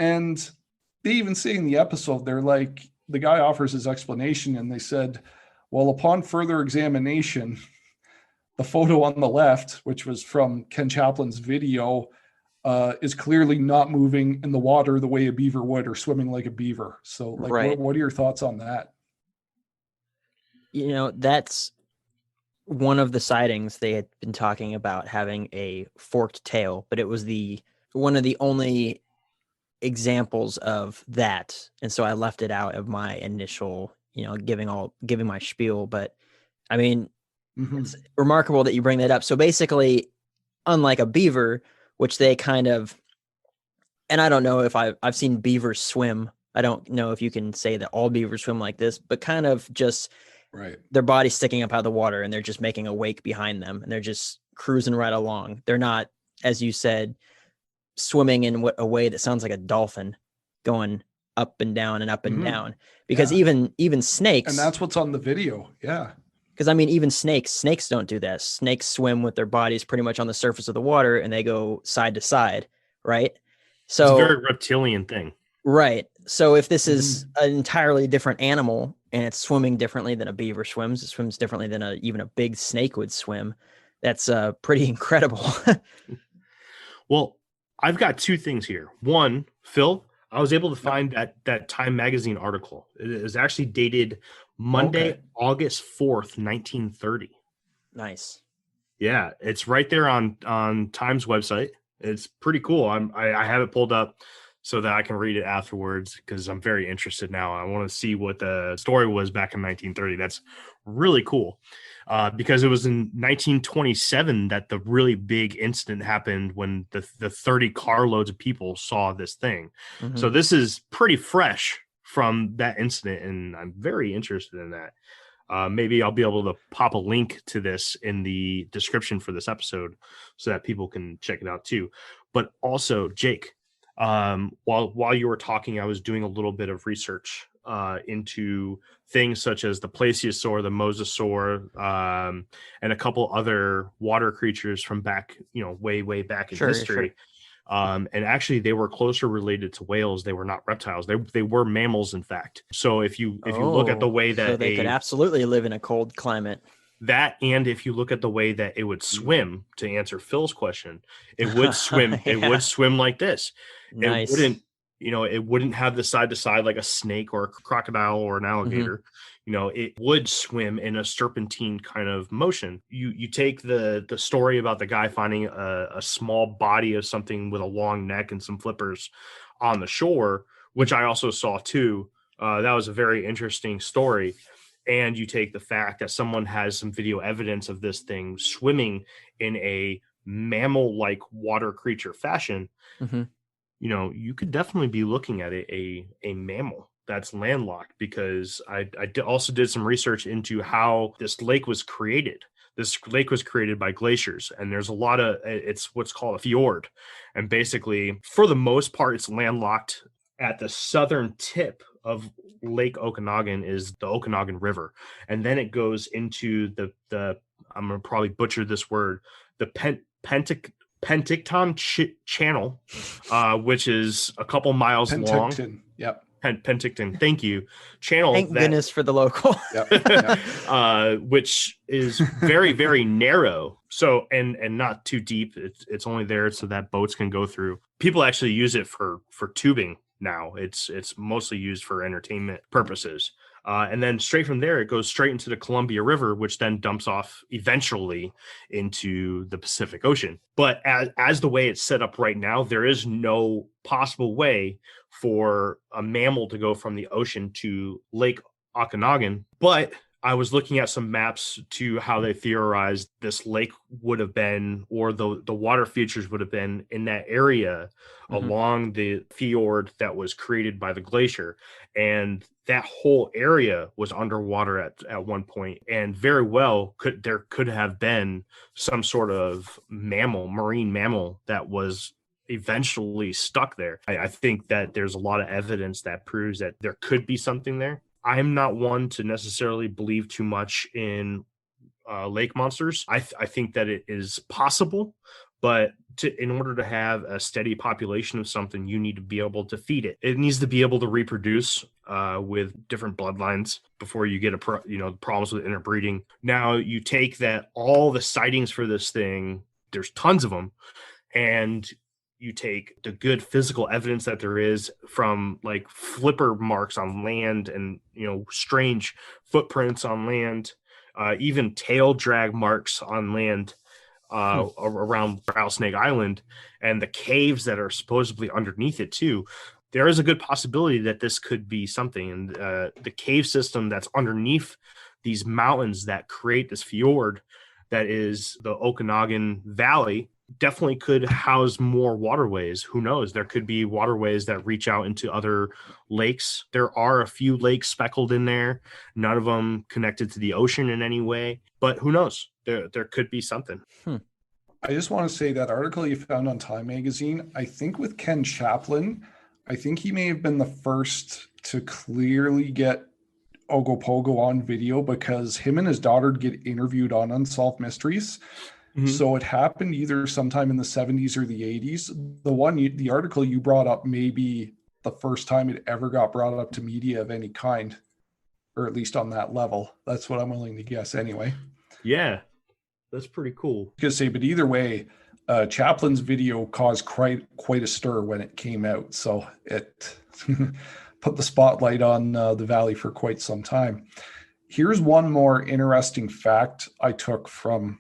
And they even say in the episode, they're like, the guy offers his explanation and they said, well, upon further examination, the photo on the left, which was from Ken Chaplin's video, is clearly not moving in the water the way a beaver would, or swimming like a beaver. So like, what are your thoughts on that? That's one of the sightings. They had been talking about having a forked tail, but it was one of the only examples of that. And so I left it out of my initial, giving my spiel. But I mean, it's remarkable that you bring that up. So basically, unlike a beaver, which they kind of, and I don't know if I've seen beavers swim. I don't know if you can say that all beavers swim like this, but kind of just their body sticking up out of the water and they're just making a wake behind them and they're just cruising right along. They're not, as you said, swimming in a way that sounds like a dolphin going up and down and up and down, because even snakes, and that's what's on the video. Yeah. Because I mean, even snakes don't do that. Snakes swim with their bodies pretty much on the surface of the water and they go side to side, right? So it's a very reptilian thing. Right. So if this is an entirely different animal and it's swimming differently than a beaver swims, it swims differently than even a big snake would swim, that's pretty incredible. Well, I've got two things here. One, Phil, I was able to find that Time Magazine article. It is actually dated Monday, August 4th, 1930. Nice. Yeah, it's right there on Time's website. It's pretty cool. I have it pulled up so that I can read it afterwards because I'm very interested now. I want to see what the story was back in 1930. That's really cool. Because it was in 1927 that the really big incident happened when the 30 carloads of people saw this thing. So this is pretty fresh from that incident, and I'm very interested in that. Maybe I'll be able to pop a link to this in the description for this episode so that people can check it out too. But also, Jake, while you were talking, I was doing a little bit of research into things such as the plesiosaur, the mosasaur, and a couple other water creatures from back, way back in history. And actually, they were closer related to whales. They were not reptiles. They were mammals, in fact. So if you look at the way that they could absolutely live in a cold climate. That, and if you look at the way that it would swim, to answer Phil's question, it would swim. It would swim like this. Nice. It wouldn't have the side to side like a snake or a crocodile or an alligator. It would swim in a serpentine kind of motion. You take the story about the guy finding a small body of something with a long neck and some flippers on the shore, which I also saw too. That was a very interesting story. And you take the fact that someone has some video evidence of this thing swimming in a mammal-like water creature fashion. You could definitely be looking at a mammal that's landlocked, because I also did some research into how this lake was created. This lake was created by glaciers, and there's a lot of, it's what's called a fjord. And basically, for the most part, it's landlocked. At the southern tip of Lake Okanagan is the Okanagan River. And then it goes into the I'm going to probably butcher this word, the Penticton Channel, which is a couple miles long. Yep. Penticton, thank you. Channel. Thank goodness for the local. Yep. Which is very, very narrow. So and not too deep. It's only there so that boats can go through. People actually use it for tubing now. It's mostly used for entertainment purposes. And then straight from there, it goes straight into the Columbia River, which then dumps off eventually into the Pacific Ocean. But as the way it's set up right now, there is no possible way for a mammal to go from the ocean to Lake Okanagan. But I was looking at some maps to how they theorized this lake would have been, or the water features would have been in that area along the fjord that was created by the glacier. And that whole area was underwater at one point, and very well there could have been some sort of marine mammal that was eventually stuck there. I think that there's a lot of evidence that proves that there could be something there. I'm not one to necessarily believe too much in lake monsters. I think that it is possible, but in order to have a steady population of something, you need to be able to feed it. It needs to be able to reproduce with different bloodlines before you get problems with interbreeding. Now you take that all the sightings for this thing, there's tons of them, and you take the good physical evidence that there is from like flipper marks on land and, strange footprints on land, even tail drag marks on land around Rattlesnake Island, and the caves that are supposedly underneath it too. There is a good possibility that this could be something. And the cave system that's underneath these mountains that create this fjord that is the Okanagan Valley definitely could house more waterways. Who knows? There could be waterways that reach out into other lakes. There are a few lakes speckled in there, none of them connected to the ocean in any way, but who knows? There could be something. I just want to say that article you found on Time Magazine, I think with Ken Chaplin, I think he may have been the first to clearly get Ogopogo on video, because him and his daughter get interviewed on Unsolved Mysteries. So it happened either sometime in the 70s or the 80s. The article you brought up may be the first time it ever got brought up to media of any kind, or at least on that level. That's what I'm willing to guess anyway. Yeah, that's pretty cool. But either way, Chaplin's video caused quite a stir when it came out. So it put the spotlight on the valley for quite some time. Here's one more interesting fact I took from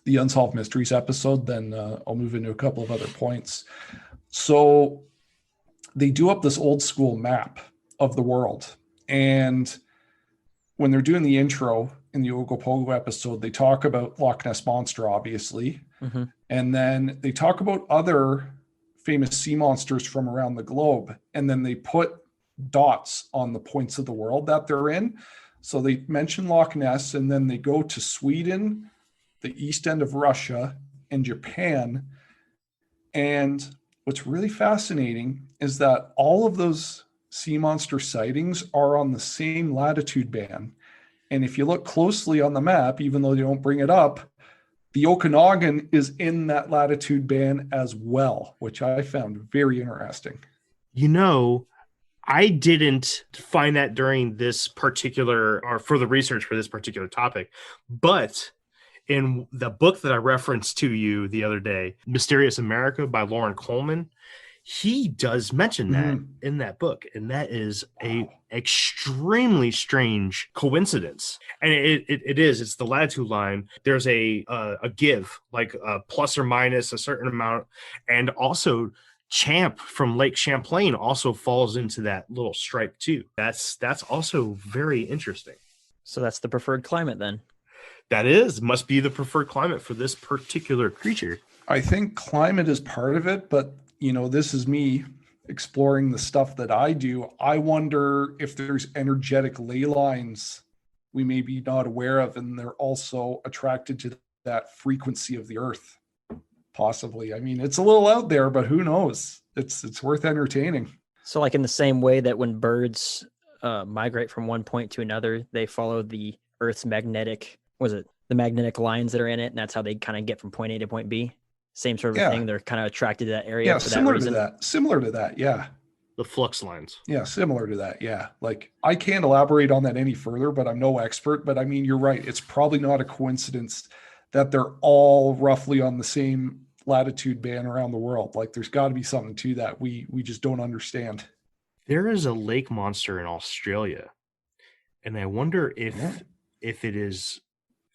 the Unsolved Mysteries episode, then I'll move into a couple of other points. So they do up this old school map of the world. And when they're doing the intro in the Ogopogo episode, they talk about Loch Ness Monster, obviously. And then they talk about other famous sea monsters from around the globe. And then they put dots on the points of the world that they're in. So they mention Loch Ness, and then they go to Sweden, the east end of Russia, and Japan. And what's really fascinating is that all of those sea monster sightings are on the same latitude band. And if you look closely on the map, even though they don't bring it up, the Okanagan is in that latitude band as well, which I found very interesting. I didn't find that during this particular, or for the research for this particular topic, but in the book that I referenced to you the other day, Mysterious America by Lauren Coleman, he does mention that in that book. And that is a extremely strange coincidence. And it's the latitude line. There's a give, like a plus or minus a certain amount. And also Champ from Lake Champlain also falls into that little stripe too. That's also very interesting. So that's the preferred climate then. That must be the preferred climate for this particular creature. I think climate is part of it, but this is me exploring the stuff that I do. I wonder if there's energetic ley lines we may be not aware of, and they're also attracted to that frequency of the earth. Possibly. I mean, it's a little out there, but who knows? It's worth entertaining. So like in the same way that when birds migrate from one point to another, they follow the Earth's magnetic, the magnetic lines that are in it, and that's how they kind of get from point A to point B. Same sort of thing. They're kind of attracted to that area for that reason. Similar to that. Yeah. The flux lines. Yeah, similar to that. Yeah. Like I can't elaborate on that any further, but I'm no expert. But I mean, you're right. It's probably not a coincidence that they're all roughly on the same latitude band around the world. Like there's got to be something to that we just don't understand. There is a lake monster in Australia, and I wonder if it is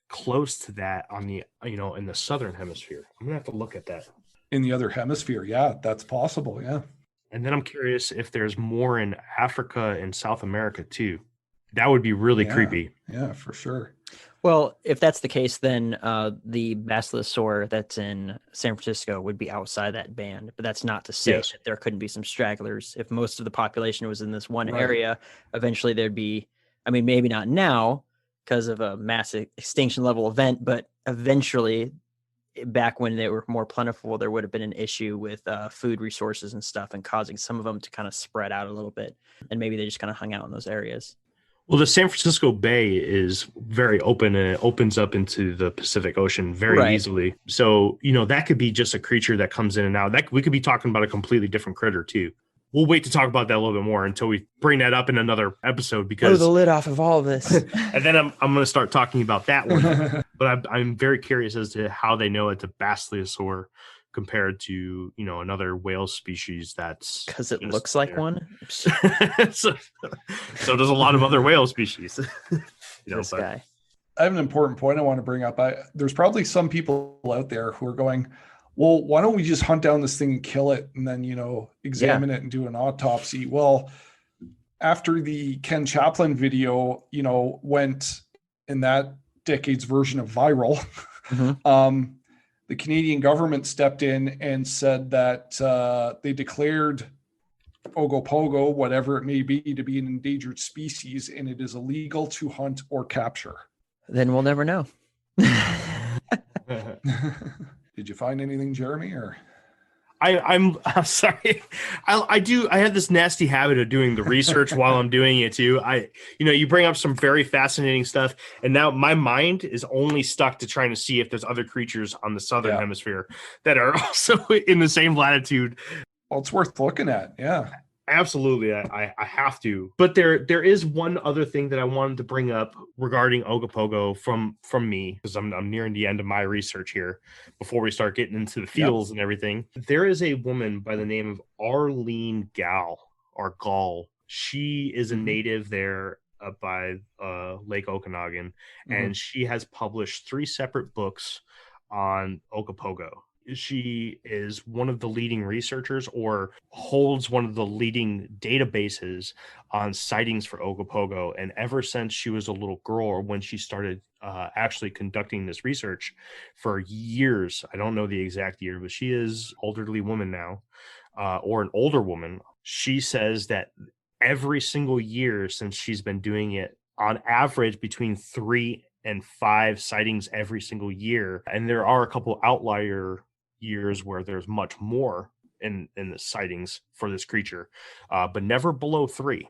close to that on the in the southern hemisphere. I'm gonna have to look at that. In the other hemisphere, yeah, that's possible. Yeah. And then I'm curious if there's more in Africa and South America too. That would be really creepy. Yeah, for sure. Well, if that's the case, then the basilosaur that's in San Francisco would be outside that band. But that's not to say that there couldn't be some stragglers. If most of the population was in this one area, eventually there'd be, I mean, maybe not now because of a massive extinction level event, but eventually back when they were more plentiful, there would have been an issue with food resources and stuff and causing some of them to kind of spread out a little bit. And maybe they just kind of hung out in those areas. Well, the San Francisco Bay is very open and it opens up into the Pacific Ocean very easily. So, that could be just a creature that comes in and out. That we could be talking about a completely different critter too. We'll wait to talk about that a little bit more until we bring that up in another episode because the lid off of all of this. And then I'm going to start talking about that one. But I'm very curious as to how they know it's a basilosaur compared to another whale species that's because it looks like one. so there's a lot of other whale species. This guy. I have an important point I want to bring up. There's probably some people out there who are going, well, why don't we just hunt down this thing and kill it and then examine it and do an autopsy? Well, after the Ken Chaplin video went in that decade's version of viral, the Canadian government stepped in and said that they declared Ogopogo, whatever it may be, to be an endangered species, and it is illegal to hunt or capture. Then we'll never know. Did you find anything, Jeremy? Or I'm sorry. I have this nasty habit of doing the research while I'm doing it too. You bring up some very fascinating stuff, and now my mind is only stuck to trying to see if there's other creatures on the southern hemisphere that are also in the same latitude. Well, it's worth looking at. Yeah. Absolutely, I have to. But there is one other thing that I wanted to bring up regarding Ogopogo from me, because I'm nearing the end of my research here before we start getting into the feels and everything. There is a woman by the name of Arlene Gall. She is a native there by Lake Okanagan, and she has published 3 separate books on Ogopogo. She is one of the leading researchers or holds one of the leading databases on sightings for Ogopogo. And ever since she was a little girl, or when she started actually conducting this research for years, I don't know the exact year, but she is an elderly woman now, or an older woman. She says that every single year since she's been doing it, on average between 3 and 5 sightings every single year. And there are a couple outlier years where there's much more in the sightings for this creature, but never below 3.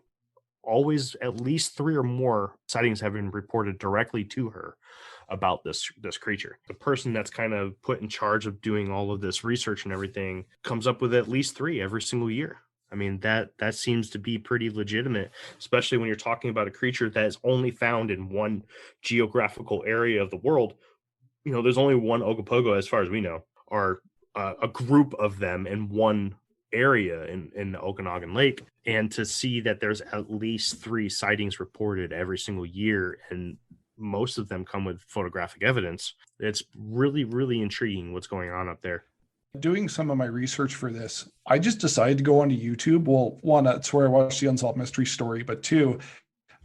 Always at least 3 or more sightings have been reported directly to her about this creature. The person that's kind of put in charge of doing all of this research and everything comes up with at least 3 every single year. I mean, that seems to be pretty legitimate, especially when you're talking about a creature that is only found in one geographical area of the world. There's only one Ogopogo as far as we know, or a group of them in one area in the Okanagan Lake. And to see that there's at least 3 sightings reported every single year, and most of them come with photographic evidence, it's really, really intriguing what's going on up there. Doing some of my research for this, I just decided to go onto YouTube. Well, 1, that's where I watched the Unsolved Mystery Story, but 2,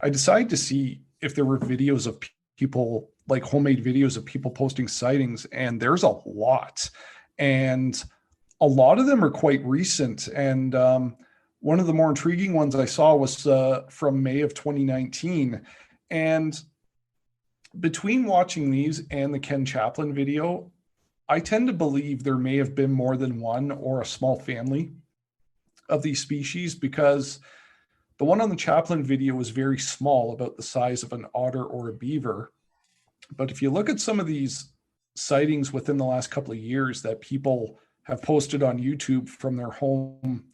I decided to see if there were videos of people, like homemade videos of people posting sightings, and there's a lot. And a lot of them are quite recent. And one of the more intriguing ones I saw was from May of 2019. And between watching these and the Ken Chaplin video, I tend to believe there may have been more than one or a small family of these species, because the one on the Chaplin video was very small, about the size of an otter or a beaver. But if you look at some of these sightings within the last couple of years that people have posted on YouTube from their home,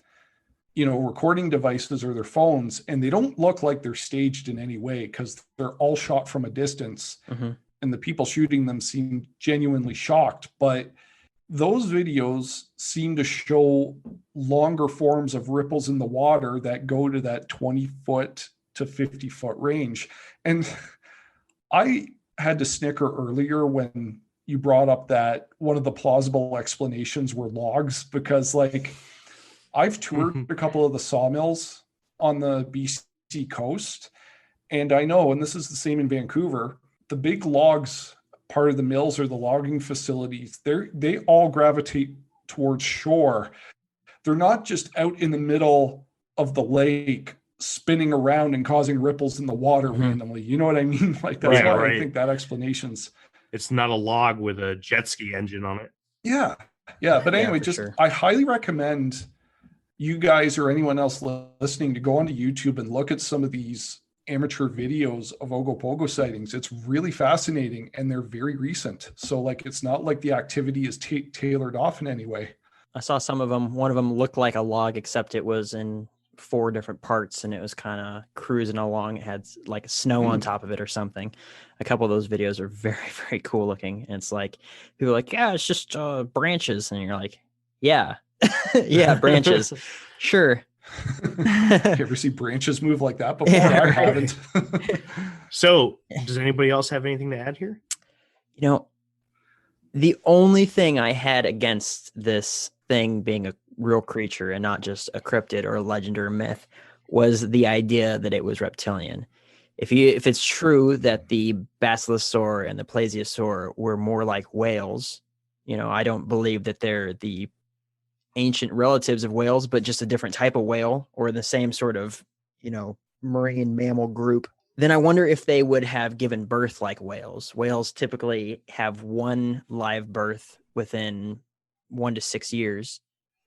recording devices or their phones, and they don't look like they're staged in any way, because they're all shot from a distance. Mm-hmm. And the people shooting them seem genuinely shocked. But those videos seem to show longer forms of ripples in the water that go to that 20-foot to 50-foot range. And I had to snicker earlier when you brought up that one of the plausible explanations were logs, because I've toured a couple of the sawmills on the BC coast, and I know, and this is the same in Vancouver, the big logs part of the mills or the logging facilities, they all gravitate towards shore. They're not just out in the middle of the lake spinning around and causing ripples in the water randomly. You know what I mean? That's why I think that explanation's... It's not a log with a jet ski engine on it. Yeah. But anyway, I highly recommend you guys or anyone else listening to go onto YouTube and look at some of these amateur videos of Ogopogo sightings. It's really fascinating, and they're very recent. So it's not like the activity is tailored off in any way. I saw some of them. One of them looked like a log, except it was in 4 different parts, and it was kind of cruising along. It had like snow on top of it or something. A couple of those videos are very, very cool looking. And it's like, people are like, yeah, it's just branches. And you're like, yeah, yeah, branches. Sure. You ever see branches move like that before? I haven't. So does anybody else have anything to add here? The only thing I had against this thing being a real creature and not just a cryptid or a legend or a myth was the idea that it was reptilian. If it's true that the basilosaur and the plesiosaur were more like whales, I don't believe that they're the ancient relatives of whales, but just a different type of whale or the same sort of, marine mammal group, then I wonder if they would have given birth like whales. Whales typically have one live birth within 1 to 6 years,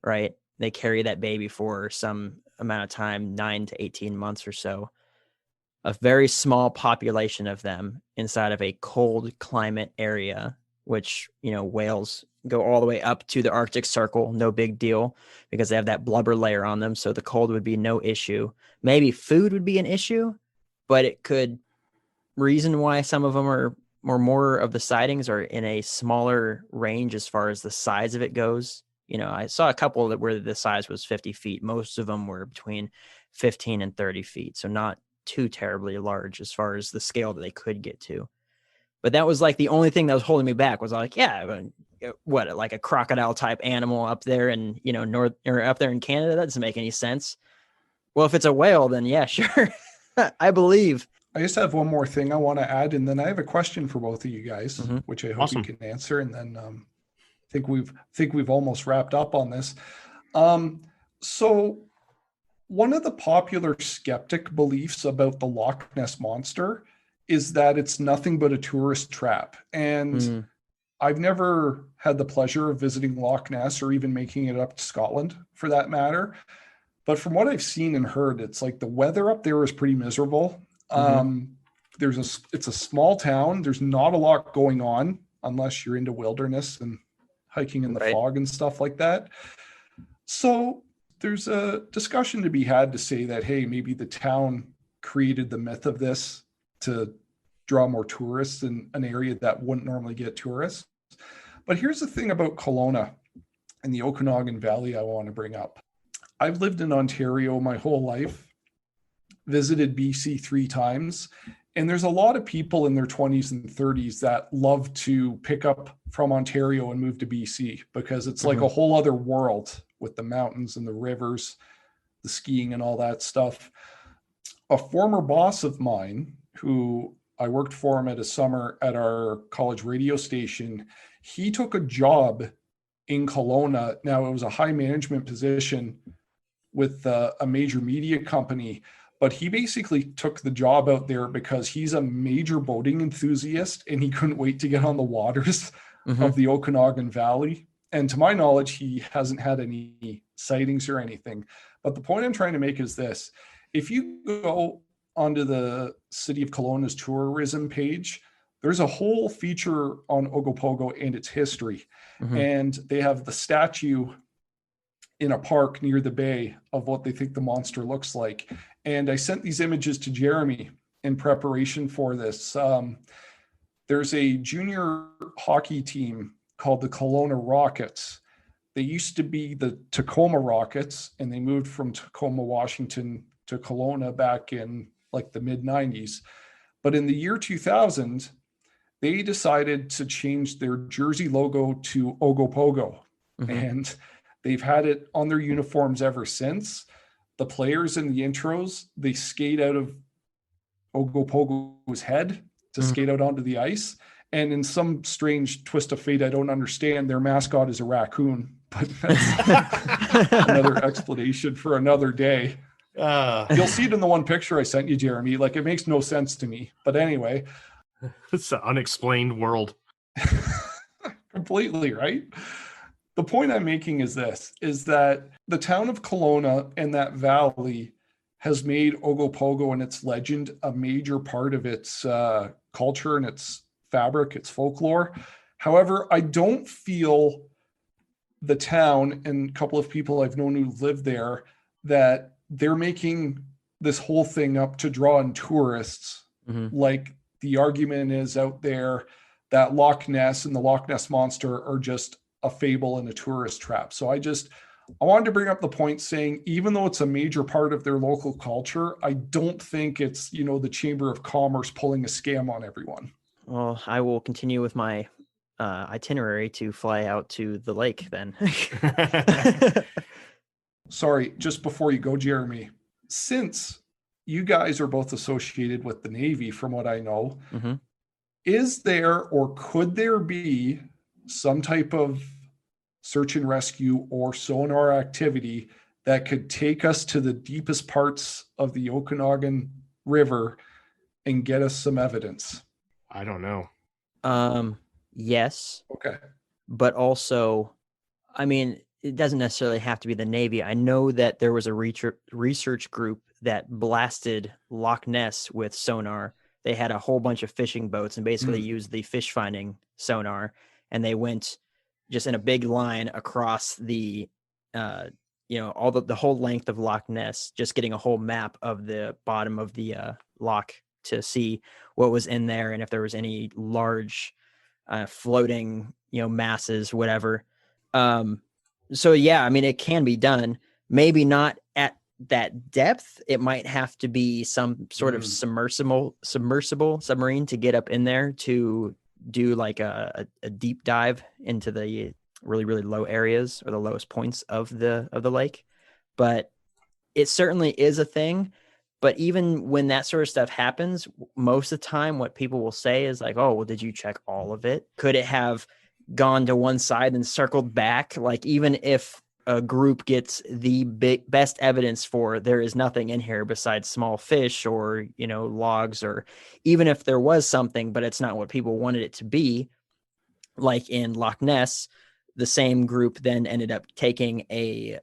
right? They carry that baby for some amount of time, 9 to 18 months or so. A very small population of them inside of a cold climate area, which, whales go all the way up to the Arctic Circle, no big deal, because they have that blubber layer on them. So the cold would be no issue. Maybe food would be an issue, but it could reason why some of them are more of the sightings are in a smaller range as far as the size of it goes. I saw a couple where the size was 50 feet. Most of them were between 15 and 30 feet. So not too terribly large as far as the scale that they could get to. But that was the only thing that was holding me back was what, like a crocodile type animal up there in, north or up there in Canada? That doesn't make any sense. Well, if it's a whale, then yeah, sure. I believe. I just have one more thing I want to add, and then I have a question for both of you guys, which I hope you can answer. And then I think we've almost wrapped up on this. So one of the popular skeptic beliefs about the Loch Ness Monster is that it's nothing but a tourist trap. And I've never had the pleasure of visiting Loch Ness or even making it up to Scotland for that matter. But from what I've seen and heard, it's the weather up there is pretty miserable. It's a small town. There's not a lot going on unless you're into wilderness and hiking in the fog and stuff like that. So there's a discussion to be had to say that, hey, maybe the town created the myth of this to draw more tourists in an area that wouldn't normally get tourists. But here's the thing about Kelowna and the Okanagan Valley I want to bring up. I've lived in Ontario my whole life, visited BC 3 times, and there's a lot of people in their 20s and 30s that love to pick up from Ontario and move to BC because it's like a whole other world with the mountains and the rivers, the skiing and all that stuff. A former boss of mine who I worked for him at a summer at our college radio station, he took a job in Kelowna. Now it was a high management position with a major media company, but he basically took the job out there because he's a major boating enthusiast and he couldn't wait to get on the waters of the Okanagan Valley. And to my knowledge, he hasn't had any sightings or anything. But the point I'm trying to make is this. If you go onto the City of Kelowna's tourism page, there's a whole feature on Ogopogo and its history. And they have the statue in a park near the bay of what they think the monster looks like. And I sent these images to Jeremy in preparation for this. There's a junior hockey team called the Kelowna Rockets. They used to be the Tacoma Rockets, and they moved from Tacoma, Washington to Kelowna back in like the mid 90s. But in the year 2000, they decided to change their jersey logo to Ogopogo. And they've had it on their uniforms ever since. The players in the intros, they skate out of Ogopogo's head to skate out onto the ice. And in some strange twist of fate I don't understand, their mascot is a raccoon. But that's another explanation for another day. You'll see it in the one picture I sent you, Jeremy. Like, it makes no sense to me. But anyway. It's an unexplained world. Completely, right? The point I'm making is this, is that the town of Kelowna and that valley has made Ogopogo and its legend a major part of its culture and its fabric, its folklore. However, I don't feel the town and a couple of people I've known who live there, that they're making this whole thing up to draw in tourists. Like the argument is out there that Loch Ness and the Loch Ness Monster are just a fable and a tourist trap. So I wanted to bring up the point saying, even though it's a major part of their local culture, I don't think it's, the Chamber of Commerce pulling a scam on everyone. Well, I will continue with my itinerary to fly out to the lake then. Sorry, just before you go, Jeremy, since you guys are both associated with the Navy, from what I know, is there or could there be some type of search and rescue or sonar activity that could take us to the deepest parts of the Okanagan River and get us some evidence? I don't know. Yes. Okay. But also, I mean, it doesn't necessarily have to be the Navy. I know that there was a research group that blasted Loch Ness with sonar. They had a whole bunch of fishing boats and basically used the fish finding sonar, and they went just in a big line across the, all the whole length of Loch Ness, just getting a whole map of the bottom of the loch to see what was in there and if there was any large floating, masses, whatever. So yeah, I mean, it can be done. Maybe not at that depth. It might have to be some sort of submersible submarine to get up in there to do like a deep dive into the really, really low areas or the lowest points of the lake. But it certainly is a thing. But even when that sort of stuff happens, most of the time what people will say is like, oh, well, did you check all of it? Could it have gone to one side and circled back? Like, even if a group gets the best evidence for there is nothing in here besides small fish or, logs, or even if there was something, but it's not what people wanted it to be, like in Loch Ness, the same group then ended up taking a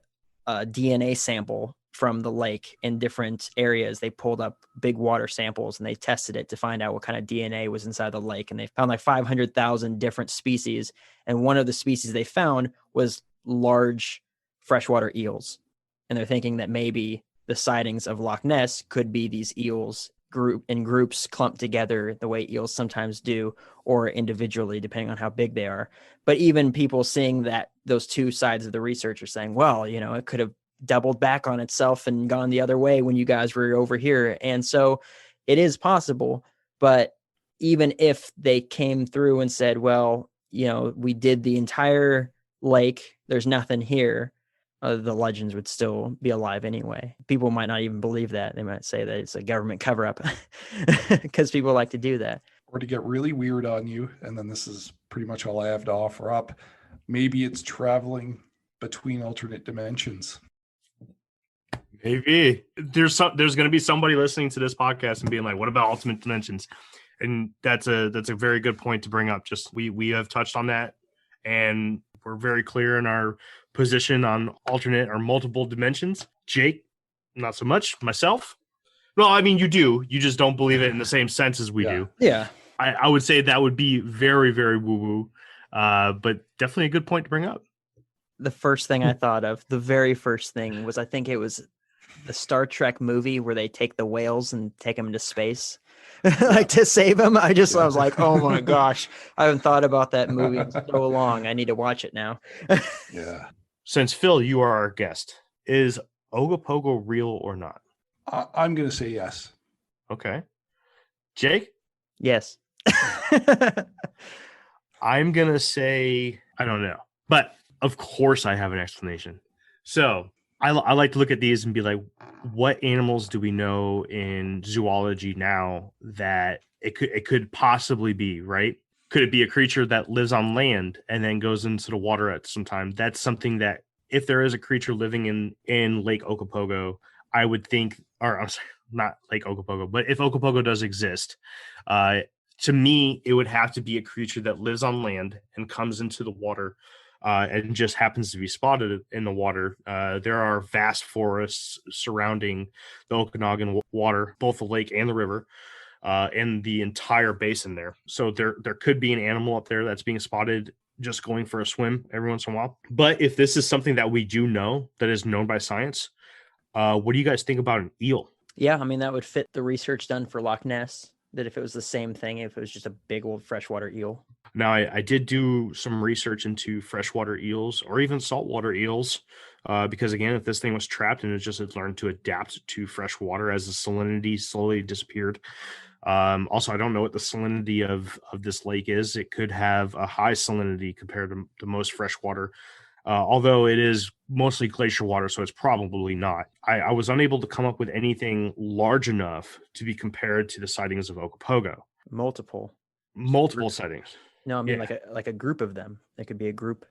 DNA sample from the lake in different areas. They pulled up big water samples and they tested it to find out what kind of DNA was inside the lake. And they found like 500,000 different species. And one of the species they found was large freshwater eels. And they're thinking that maybe the sightings of Loch Ness could be these eels groups clumped together the way eels sometimes do, or individually, depending on how big they are. But even people seeing that, those two sides of the research are saying, well, it could have doubled back on itself and gone the other way when you guys were over here. And so it is possible. But even if they came through and said, well, we did the entire lake, there's nothing here, the legends would still be alive anyway. People might not even believe that. They might say that it's a government cover-up because people like to do that. Or to get really weird on you, and then this is pretty much all I have to offer up, maybe it's traveling between alternate dimensions. Maybe there's going to be somebody listening to this podcast and being like, "What about alternate dimensions?" And that's a very good point to bring up. Just we have touched on that, and we're very clear in our position on alternate or multiple dimensions. Jake, not so much. Myself, well, I mean, you do. You just don't believe it in the same sense as we do. Yeah. I would say that would be very, very woo-woo, but definitely a good point to bring up. The first thing I thought of, the very first thing was, I think it was the Star Trek movie where they take the whales and take them into space, like to save them. I was like, oh my gosh, I haven't thought about that movie in so long. I need to watch it now. Yeah. Since Phil, you are our guest, is Ogopogo real or not? I'm going to say yes. Okay. Jake? Yes. I'm going to say, I don't know. But of course I have an explanation. So I like to look at these and be like, what animals do we know in zoology now that it could possibly be, right? Could it be a creature that lives on land and then goes into the water at some time? That's something that if there is a creature living in Lake Ogopogo, I would think, or I'm sorry, not Lake Ogopogo, but if Ogopogo does exist, to me, it would have to be a creature that lives on land and comes into the water and just happens to be spotted in the water. There are vast forests surrounding the Okanagan water, both the lake and the river, and the entire basin there. So there could be an animal up there that's being spotted just going for a swim every once in a while. But if this is something that we do know, that is known by science, what do you guys think about an eel? Yeah, I mean, that would fit the research done for Loch Ness, that if it was the same thing, if it was just a big old freshwater eel. Now, I did do some research into freshwater eels or even saltwater eels, because again, if this thing was trapped and it learned to adapt to fresh water as the salinity slowly disappeared. Also, I don't know what the salinity of this lake is. It could have a high salinity compared to most freshwater, although it is mostly glacier water, so it's probably not. I was unable to come up with anything large enough to be compared to the sightings of Ogopogo. Multiple Sightings. No, I mean, like a group of them. It could be a group.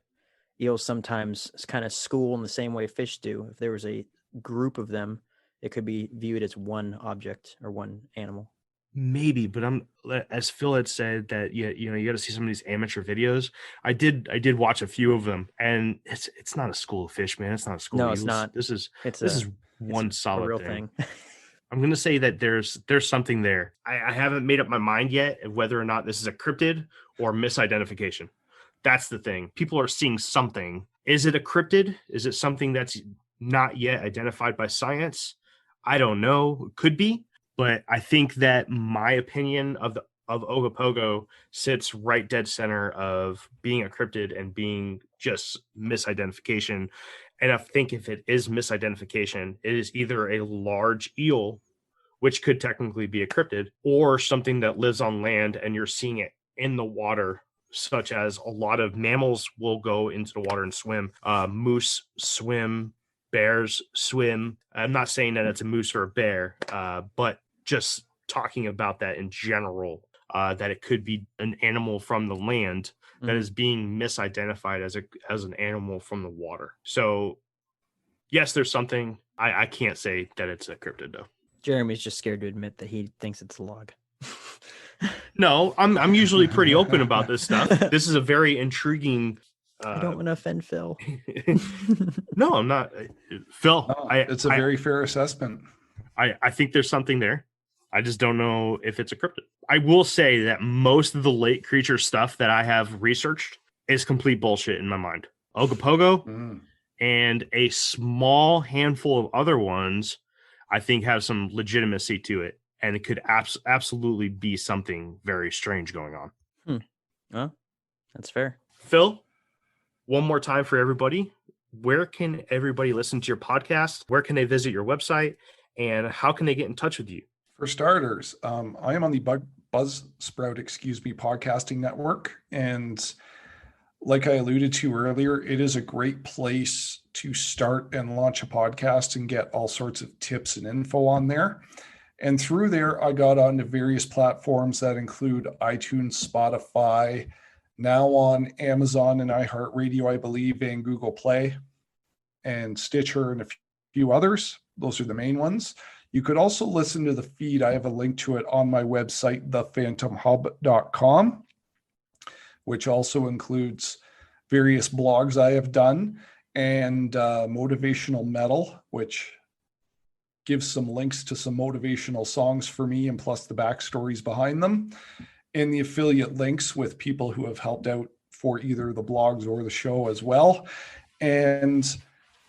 Eels sometimes kind of school in the same way fish do. If there was a group of them, it could be viewed as one object or one animal. Maybe, but as Phil had said that you got to see some of these amateur videos. I did watch a few of them, and it's not a school of fish, man. It's not a school. No, of it's eels. not. This is one solid real thing. I'm gonna say that there's something there. I haven't made up my mind yet of whether or not this is a cryptid or misidentification. That's the thing. People are seeing something. Is it a cryptid? Is it something that's not yet identified by science? I don't know. It could be. But I think that my opinion of Ogopogo sits right dead center of being a cryptid and being just misidentification. And I think if it is misidentification, it is either a large eel, which could technically be a cryptid, or something that lives on land and you're seeing it in the water, such as a lot of mammals will go into the water and swim. Moose swim. Bears swim. I'm not saying that it's a moose or a bear, but just talking about that in general, that it could be an animal from the land that is being misidentified as an animal from the water. So, yes, there's something. I can't say that it's a cryptid, though. Jeremy's just scared to admit that he thinks it's a log. No, I'm usually pretty open about this stuff. This is a very intriguing. I don't want to offend Phil. No, I'm not. Phil, No, it's a very fair assessment. I think there's something there. I just don't know if it's a cryptid. I will say that most of the lake creature stuff that I have researched is complete bullshit in my mind. Ogopogo and a small handful of other ones, I think, have some legitimacy to it. And it could absolutely be something very strange going on. Well, that's fair. Phil, one more time for everybody. Where can everybody listen to your podcast? Where can they visit your website? And how can they get in touch with you? For starters, I am on the Buzzsprout, podcasting network. And like I alluded to earlier, it is a great place to start and launch a podcast and get all sorts of tips and info on there. And through there, I got onto various platforms that include iTunes, Spotify, now on Amazon and iHeartRadio, I believe, and Google Play and Stitcher and a few others. Those are the main ones. You could also listen to the feed. I have a link to it on my website, thephantomhub.com, which also includes various blogs I have done, and Motivational Metal, which gives some links to some motivational songs for me, and plus the backstories behind them, and the affiliate links with people who have helped out for either the blogs or the show as well. And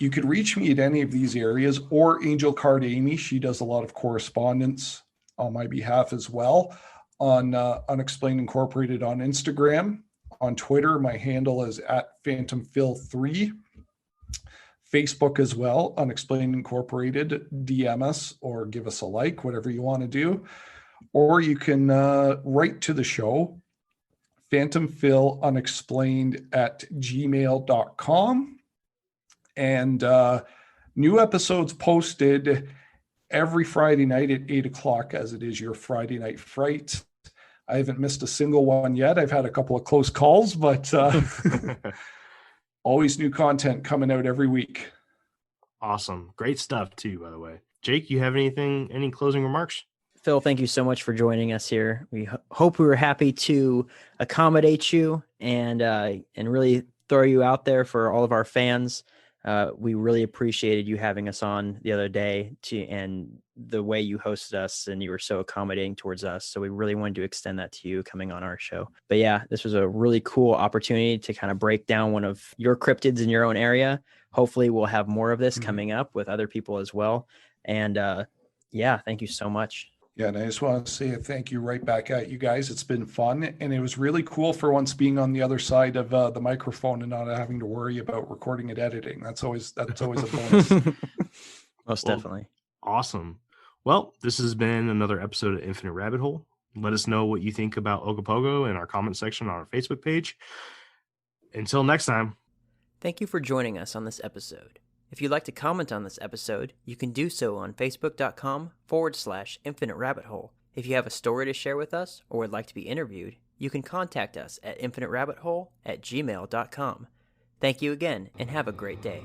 you could reach me at any of these areas, or Angel Card Amy. She does a lot of correspondence on my behalf as well, on Unexplained Incorporated on Instagram. On Twitter, my handle is @PhantomPhil3. Facebook as well, Unexplained Incorporated. DM us or give us a like, whatever you want to do. Or you can write to the show, phantomphilunexplained@gmail.com. And new episodes posted every Friday night at 8 o'clock, as it is your Friday Night Fright. I haven't missed a single one yet. I've had a couple of close calls, but always new content coming out every week. Awesome. Great stuff too, by the way. Jake, you have any closing remarks? Phil, thank you so much for joining us here. We hope we were happy to accommodate you and really throw you out there for all of our fans. We really appreciated you having us on the other day and the way you hosted us, and you were so accommodating towards us. So we really wanted to extend that to you coming on our show. But yeah, this was a really cool opportunity to kind of break down one of your cryptids in your own area. Hopefully we'll have more of this coming up with other people as well. And yeah, thank you so much. Yeah, and I just want to say a thank you right back at you guys. It's been fun, and it was really cool for once being on the other side of the microphone and not having to worry about recording and editing. That's always a bonus. Most definitely. Awesome. Well, this has been another episode of Infinite Rabbit Hole. Let us know what you think about Ogopogo in our comment section on our Facebook page. Until next time. Thank you for joining us on this episode. If you'd like to comment on this episode, you can do so on facebook.com/Infinite Rabbit Hole. If you have a story to share with us or would like to be interviewed, you can contact us at infiniterabbithole@gmail.com. Thank you again, and have a great day.